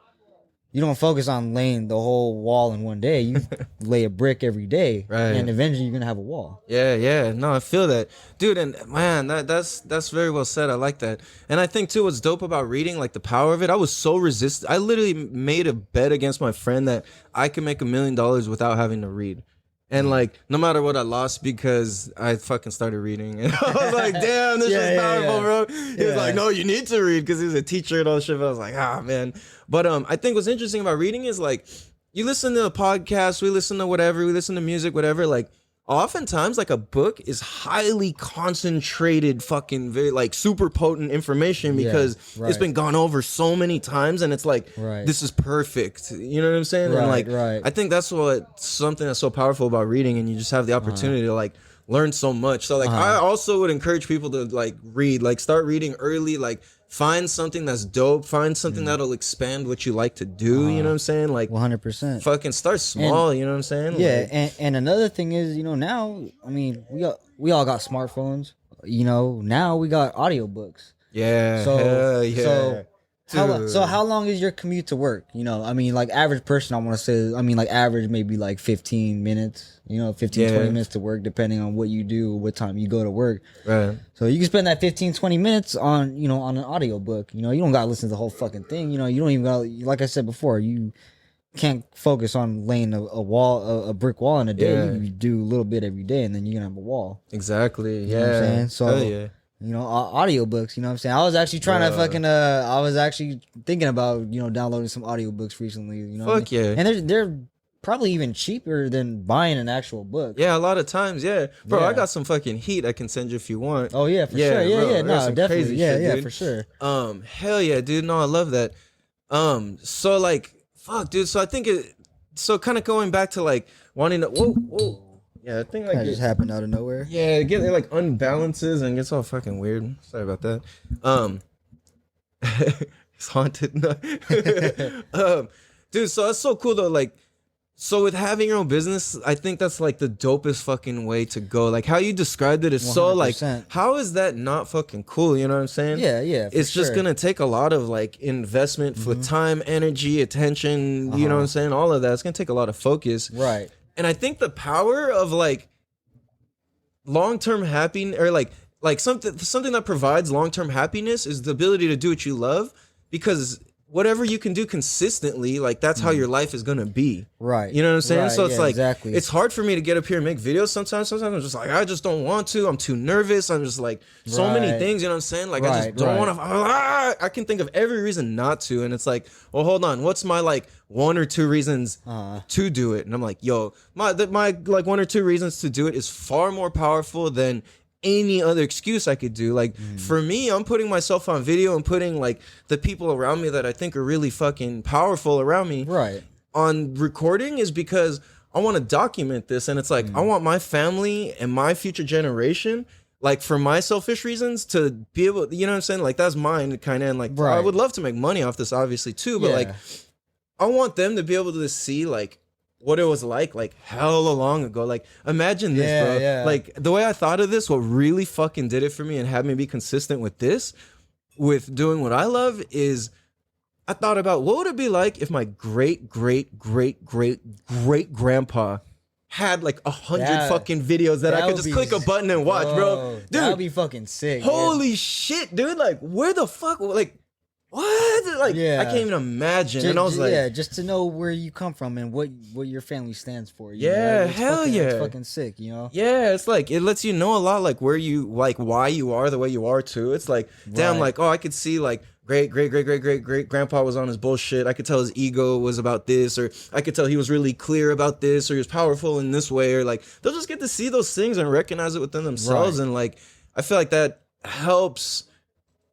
you don't focus on laying the whole wall in one day. You lay a brick every day, right? And eventually you're gonna have a wall. Yeah. No, I feel that, dude. And man, that's very well said. I like that. And I think too, what's dope about reading, like the power of it. I was so resistant. I literally made a bet against my friend that I could make $1 million without having to read. And like, no matter what, I lost because I fucking started reading. And I was like, damn, this is powerful, bro. He was like, no, you need to read, because he's a teacher and all that shit. But I was like, ah, man. But I think what's interesting about reading is like, you listen to a podcast, we listen to whatever, we listen to music, whatever, like oftentimes like a book is highly concentrated fucking like super potent information because it's been gone over so many times and it's like this is perfect, you know what I'm saying? And like I think that's what something that's so powerful about reading, and you just have the opportunity to like learn so much. So like I also would encourage people to like read, like start reading early, like find something that's dope, find something that'll expand what you like to do, you know what I'm saying? Like 100%. fucking start small, you know what I'm saying? Yeah, like, and another thing is, you know, now, I mean, we all got smartphones, you know, now we got audiobooks. Yeah, So, hell yeah. So how long is your commute to work? You know, I mean, like average person, I want to say, I mean, like average maybe like 15 minutes, you know, 15, 20 minutes to work, depending on what you do, what time you go to work. Right. So you can spend that 15, 20 minutes on, you know, on an audiobook. You know, you don't got to listen to the whole fucking thing. You know, you don't even got, like I said before, you can't focus on laying a brick wall in a day. Yeah. You do a little bit every day and then you're going to have a wall. Exactly. You know what I'm saying? So, hell yeah. you know, audiobooks, you know what I'm saying? I was actually trying to fucking, I was actually thinking about, you know, downloading some audiobooks recently, you know? Fuck yeah. And they're probably even cheaper than buying an actual book. Yeah, a lot of times, yeah. Bro, I got some fucking heat I can send you if you want. Oh, yeah, for sure. Yeah, bro, yeah, I got no, some definitely. crazy Yeah, shit, yeah, dude. for sure. Hell yeah, dude. No, I love that. So like, fuck, dude. So I think so kind of going back to like wanting to, whoa. Yeah, I think like That just happened out of nowhere. yeah, it like unbalances and gets all fucking weird. Sorry about that. It's haunted. Dude, so that's so cool though. Like, so with having your own business, I think that's like the dopest fucking way to go. Like how you described it is so like, 100%. how is that not fucking cool? You know what I'm saying? Yeah, yeah. It's just gonna take a lot of like investment for time, energy, attention. You know what I'm saying? All of that. It's gonna take a lot of focus. Right. And I think the power of like long-term happiness, or like something that provides long-term happiness, is the ability to do what you love, because whatever you can do consistently, like that's how your life is gonna be. Right. You know what I'm saying? Right, So it's yeah, like exactly. it's hard for me to get up here and make videos sometimes. Sometimes I'm just like, I just don't want to. I'm too nervous. I'm just like so many Right. things, you know what I'm saying? Like I just don't Right, want to. I can think of every reason not to, and it's like, well, hold on, what's my like one or two reasons to do it? And I'm like, yo, my like one or two reasons to do it is far more powerful than any other excuse I could do. Like for me, I'm putting myself on video and putting like the people around me that I think are really fucking powerful around me Right. on recording, is because I want to document this. And it's like, I want my family and my future generation, like for my selfish reasons, to be able, you know what I'm saying? Like that's mine kind of, and like I would love to make money off this obviously too, but like I want them to be able to see like what it was like hella long ago. Like imagine this, bro. Yeah. Like the way I thought of this, what really fucking did it for me and had me be consistent with this, with doing what I love, is I thought about what would it be like if my great grandpa had like 100 fucking videos that I could would just be- click a button and watch, bro. Dude, that would be fucking sick. holy shit, dude. Like where the fuck, like what? Like I can't even imagine. And I was like, just to know where you come from and what your family stands for. You Yeah, know? It's hell fucking, yeah. It's fucking sick, you know? yeah, it's like it lets you know a lot, like where you, like why you are the way you are too. It's like, damn, Right. like, oh, I could see like great grandpa was on his bullshit. I could tell his ego was about this, or I could tell he was really clear about this, or he was powerful in this way, or like they'll just get to see those things and recognize it within themselves. Right. And like I feel like that helps.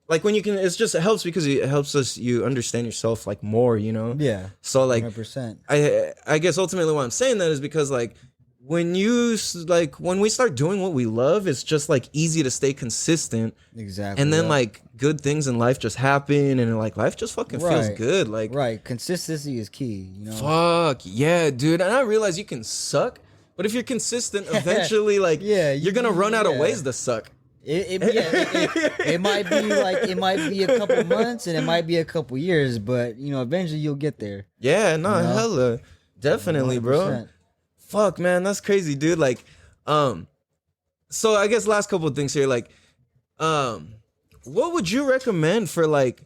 Like when you can, it helps because it helps you understand yourself like more, you know? Yeah. So like 100%. I guess ultimately why I'm saying that is because like when we start doing what we love, it's just like easy to stay consistent. Exactly. And then yeah. like good things in life just happen, and like life just fucking feels Right. good. Like Right. Consistency is key, you know? fuck yeah, dude. And I realize you can suck, but if you're consistent, eventually like you're gonna run out of ways to suck. It might be like, it might be a couple months and it might be a couple years, but you know, eventually you'll get there. Yeah, no, You know? hella. Definitely, bro. 100%. Fuck, man, that's crazy, dude. Like, so I guess last couple of things here, like, what would you recommend for like,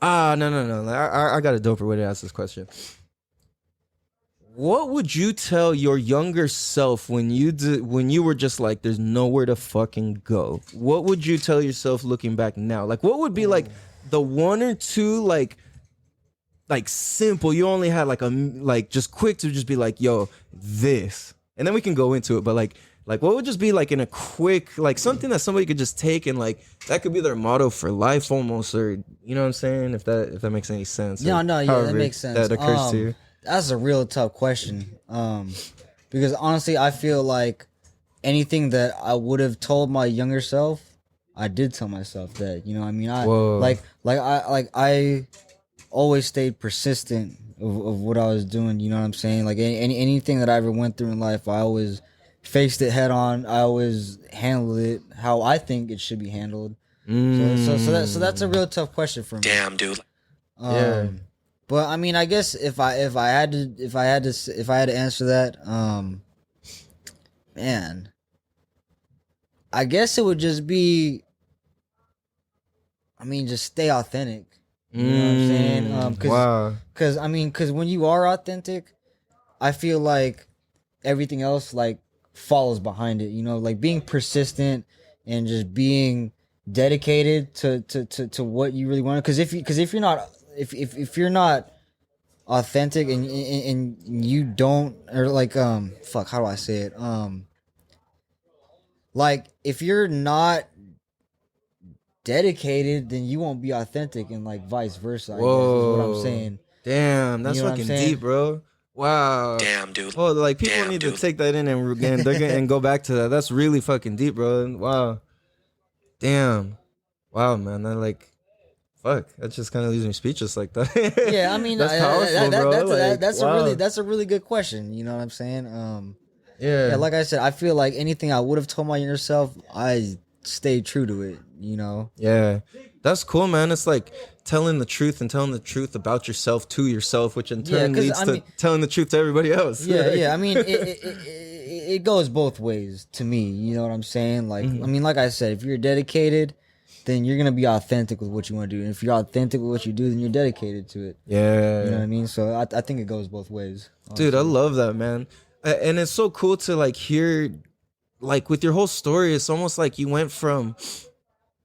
no. I got a doper way to ask this question. What would you tell your younger self when you were just like, there's nowhere to fucking go? What would you tell yourself looking back now? Like, what would be like the one or two like like simple, you only had like just quick to just be like, yo, this, and then we can go into it, but like what would just be like in a quick, like something that somebody could just take and like that could be their motto for life almost, or you know what I'm saying, if that makes any sense. No, yeah, that makes sense. That occurs to you. That's a real tough question. Because honestly, I feel like anything that I would have told my younger self, I did tell myself that. You know, I mean, I always stayed persistent of what I was doing. You know what I'm saying? Like anything that I ever went through in life, I always faced it head on. I always handled it how I think it should be handled. So that's a real tough question for me. Damn, dude. Yeah. But I mean, I guess if I had to answer that, man, I guess it would just be, I mean, just stay authentic. You know what I'm saying? Because when you are authentic, I feel like everything else like follows behind it. You know, like being persistent and just being dedicated to what you really want. Because if you're not authentic and you don't, or like how do I say it? Like if you're not dedicated, then you won't be authentic, and like vice versa. I guess is what I'm saying. Damn, that's fucking deep, bro. Wow. Damn, dude. Well, like people need to take that in and go back to that. That's really fucking deep, bro. Wow. Damn. Wow, man. That like, fuck. That just kind of leaves me speechless like that. Yeah, I mean, that's powerful, bro. That's a really good question. You know what I'm saying? Yeah. Like I said, I feel like anything I would have told my younger self, I stayed true to it. You know? Yeah. That's cool, man. It's like telling the truth and telling the truth about yourself to yourself, which in turn leads to telling the truth to everybody else. Yeah. I mean, it goes both ways to me. You know what I'm saying? Like, I mean, like I said, if you're dedicated, then you're gonna be authentic with what you want to do, and if you're authentic with what you do, then you're dedicated to it. Yeah. You know what I mean? So I think it goes both ways. Honestly. Dude, I love that, man. And it's so cool to like hear, like with your whole story, it's almost like you went from,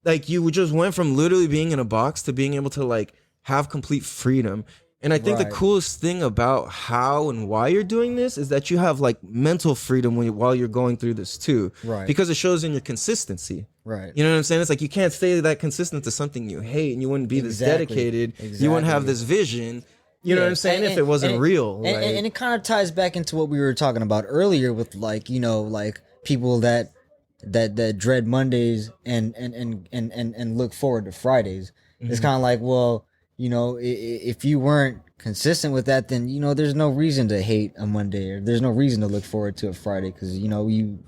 like you just went from literally being in a box to being able to like have complete freedom. And I think the coolest thing about how and why you're doing this is that you have like mental freedom while you're going through this too. Right. Because it shows in your consistency. Right. You know what I'm saying? It's like you can't stay that consistent to something you hate, and you wouldn't be this dedicated. You wouldn't have this vision. You know what I'm saying? If it wasn't real. And it kind of ties back into what we were talking about earlier with like, you know, like people that dread Mondays and look forward to Fridays. It's kind of like, well, you know, if you weren't consistent with that, then, you know, there's no reason to hate a Monday, or there's no reason to look forward to a Friday, because, you know, you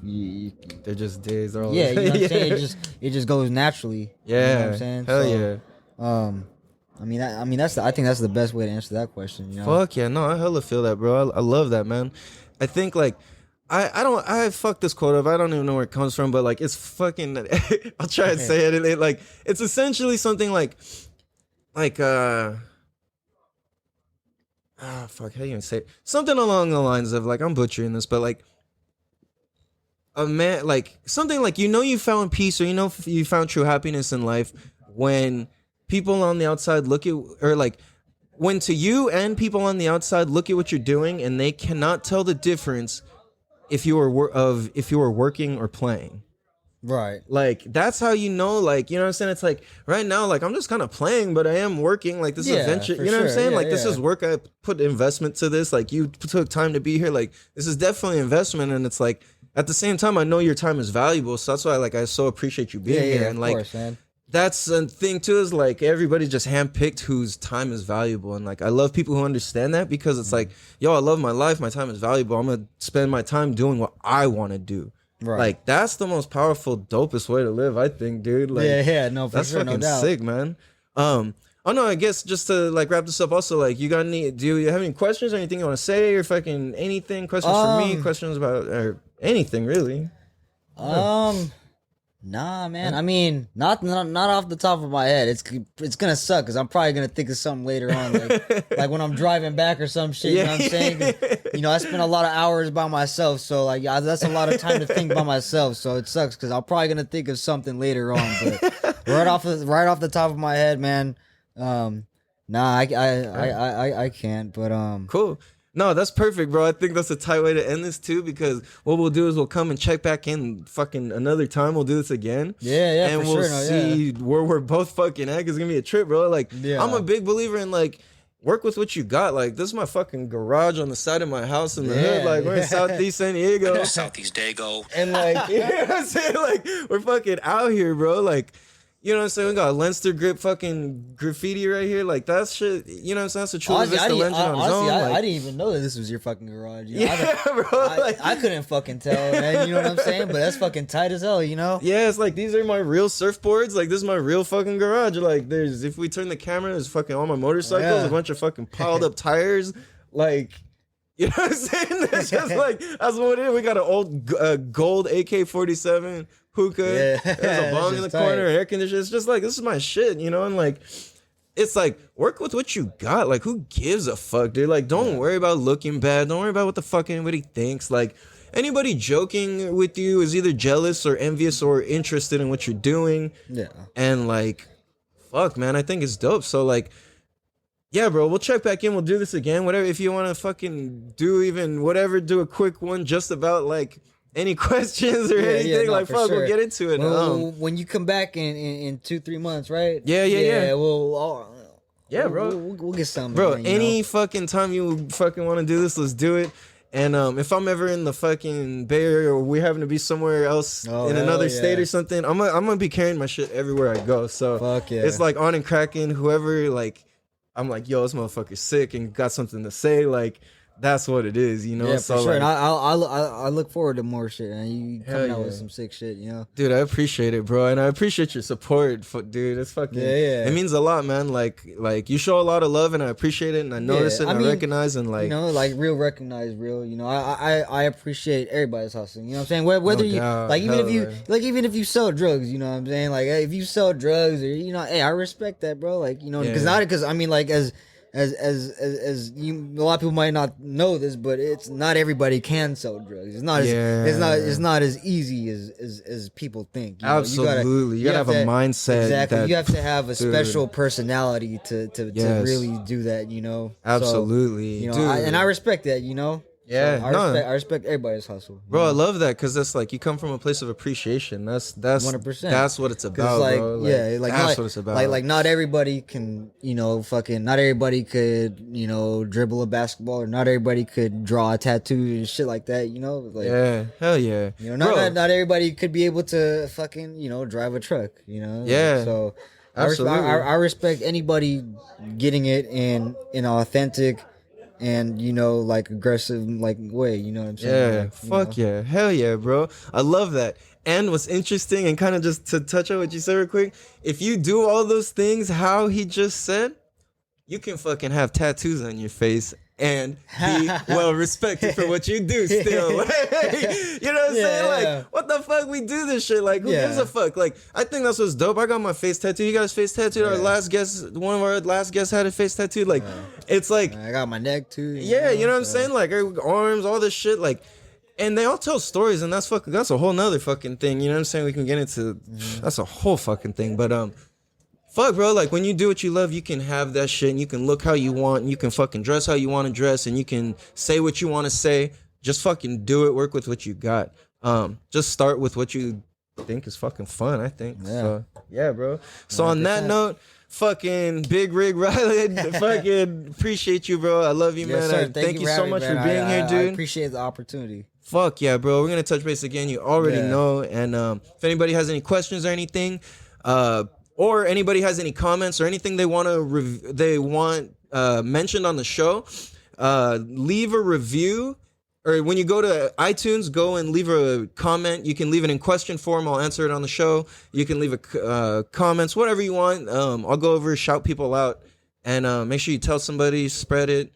they're just days. They're all you know what I'm saying? It just goes naturally. Yeah. You know what I'm saying? Hell yeah. I think that's the best way to answer that question. You know? Fuck yeah, no, I hella feel that, bro. I love that, man. I think like I fucked this quote up. I don't even know where it comes from, but like it's fucking. I'll try and say it. It like it's essentially something like fuck, how do you even say it? Something along the lines of like, I'm butchering this, but like a man, like something like, you know, you found peace, or you know, you found true happiness in life when people on the outside look at, or like when to you and people on the outside look at what you're doing and they cannot tell the difference if you were working or playing. Right. Like that's how you know, like, you know what I'm saying? It's like right now, like I'm just kind of playing, but I am working. Like this is a venture, you know what I'm saying? Like this is work. I put investment to this. Like you took time to be here. Like this is definitely investment, and it's like at the same time, I know your time is valuable, so that's why like I so appreciate you being here. And like, man. That's the thing too, is like everybody just handpicked whose time is valuable, and like I love people who understand that, because it's like, yo, I love my life, my time is valuable. I'm gonna spend my time doing what I want to do. Right. Like that's the most powerful, dopest way to live, I think, dude. Like, no, for that's sure, fucking no doubt. sick, man. Oh no, I guess just to like wrap this up, also like do you have any questions or anything you want to say, or fucking anything? Questions for me? Questions about or anything really? Nah, man. I mean, not off the top of my head. It's gonna suck because I'm probably gonna think of something later on, like when I'm driving back or some shit. You know what I'm saying? You know, I spend a lot of hours by myself, so like that's a lot of time to think by myself. So it sucks because I'm probably gonna think of something later on. But right off the top of my head, man, Nah, I can't. But Cool. No, that's perfect, bro. I think that's a tight way to end this too, because what we'll do is we'll come and check back in fucking another time. We'll do this again. Yeah, and for we'll sure. No, see where we're both fucking at. 'Cause it's gonna be a trip, bro. Like, Yeah. I'm a big believer in like work with what you got. Like, this is my fucking garage on the side of my house in the hood. Like, we're in Southeast San Diego. Southeast Dago. And like, you know what I'm saying? Like, we're fucking out here, bro. Like, you know what I'm saying? We got Leinster grip fucking graffiti right here. Like, that shit, you know what I'm saying? That's a Chula Vista legend on his own. I Like, didn't even know that this was your fucking garage. You know? yeah, bro. Like, I couldn't fucking tell, man. You know what I'm saying? But that's fucking tight as hell, you know? yeah, it's like, these are my real surfboards. Like, this is my real fucking garage. Like, there's, if we turn the camera, there's fucking all my motorcycles, Yeah. a bunch of fucking piled up tires. Like, you know what I'm saying? That's just like, that's what it is. We got an old gold AK-47 hookah. Yeah. There's a bong in the That's just corner, tight. air conditioner. It's just like, this is my shit, you know? And like, it's like, work with what you got. Like, who gives a fuck, dude? Like, don't worry about looking bad. Don't worry about what the fuck anybody thinks. Like, anybody joking with you is either jealous or envious or interested in what you're doing. Yeah. And like, fuck, man, I think it's dope. So like, yeah, bro, we'll check back in. We'll do this again. Whatever. If you want to fucking do even whatever, do a quick one just about like any questions or anything. no, like, for fuck, sure. we'll get into it. When you come back in 2-3 months, right? Yeah. Yeah, bro. We'll get something. Bro, man, you any know? fucking time you fucking want to do this, let's do it. And if I'm ever in the fucking Bay Area or we happen to be somewhere else Oh, in hell another yeah. state or something, I'm gonna be carrying my shit everywhere I go. So Fuck yeah. it's like on and cracking. Whoever, like, I'm like, yo, this motherfucker's sick and got something to say. Like, that's what it is, you know? Yeah, So for sure. like, And I look forward to more shit. And you coming out with yeah. some sick shit, you know? dude, I appreciate it, bro, and I appreciate your support, dude. It's fucking, Yeah. it means a lot, man. Like you show a lot of love, and I appreciate it, and I notice it, and I mean, recognize, and like, you know, like real recognize real. You know, I appreciate everybody's hustling. You know what I'm saying? Whether No you doubt. like, even Hell, if you man. like, even if you sell drugs, you know what I'm saying? Like, hey, if you sell drugs, or you know, hey, I respect that, bro. Like, you know, because I mean, like, as you, a lot of people might not know this, but it's not everybody can sell drugs. It's not it's not as easy as people think. You know? Absolutely, you gotta have a mindset. Exactly, that, you have to have a dude. special personality to Yes. really do that. You know, Absolutely, So, you know, dude. and I respect that. You know, Yeah, So no. I respect everybody's hustle, you Bro, I know? love that, because that's like, you come from a place of appreciation. That's 100%. That's what it's 'Cause, about, like, bro. Like, yeah, like that's not, what it's about. Like not everybody can, you know, not everybody could, you know, dribble a basketball, or not everybody could draw a tattoo and shit like that, you know, like, yeah, hell yeah. you know, not everybody could be able to fucking, you know, drive a truck, you know, Yeah, so absolutely. I respect anybody getting it in an authentic and, you know, like aggressive like way, you know what I'm saying? Yeah, Like, you fuck know? yeah, hell yeah, bro. I love that. And what's interesting, and kind of just to touch on what you said real quick, if you do all those things how he just said, you can fucking have tattoos on your face and be well respected for what you do still. You know what I'm saying? Yeah. Like, what the fuck? We do this shit. Like, who Yeah. gives a fuck? Like, I think that's what's dope. I got my face tattooed. You got his face tattooed. Our Yeah. last guest, one of our last guests had a face tattooed. Like, it's like, I got my neck too. yeah, you know what I'm so- saying? Like, arms, all this shit. Like, and they all tell stories, and that's a whole nother fucking thing. You know what I'm saying? We can get into, that's a whole fucking thing. But, fuck, bro, like, when you do what you love, you can have that shit, and you can look how you want, and you can fucking dress how you want to dress, and you can say what you want to say. Just fucking do it. Work with what you got. Just start with what you think is fucking fun, I think. Yeah. So, yeah, bro. So on that 100%. note, fucking big Rig Rylan, fucking appreciate you, bro. I love you, Yes, man. sir. Thank you so having much me, for man. being here, I dude. appreciate the opportunity. Fuck yeah, bro. We're gonna touch base again. You already Yeah. know. And if anybody has any questions or anything, or anybody has any comments or anything they want to mentioned on the show, leave a review. Or when you go to iTunes, go and leave a comment. You can leave it in question form. I'll answer it on the show. You can leave a comments, whatever you want. I'll go over, shout people out, and make sure you tell somebody, spread it,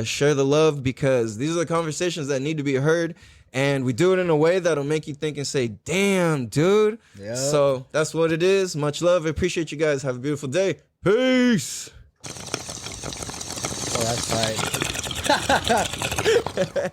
share the love, because these are the conversations that need to be heard. And we do it in a way that'll make you think and say, damn, dude. Yeah. So that's what it is. Much love. I appreciate you guys. Have a beautiful day. Peace. Oh, that's tight.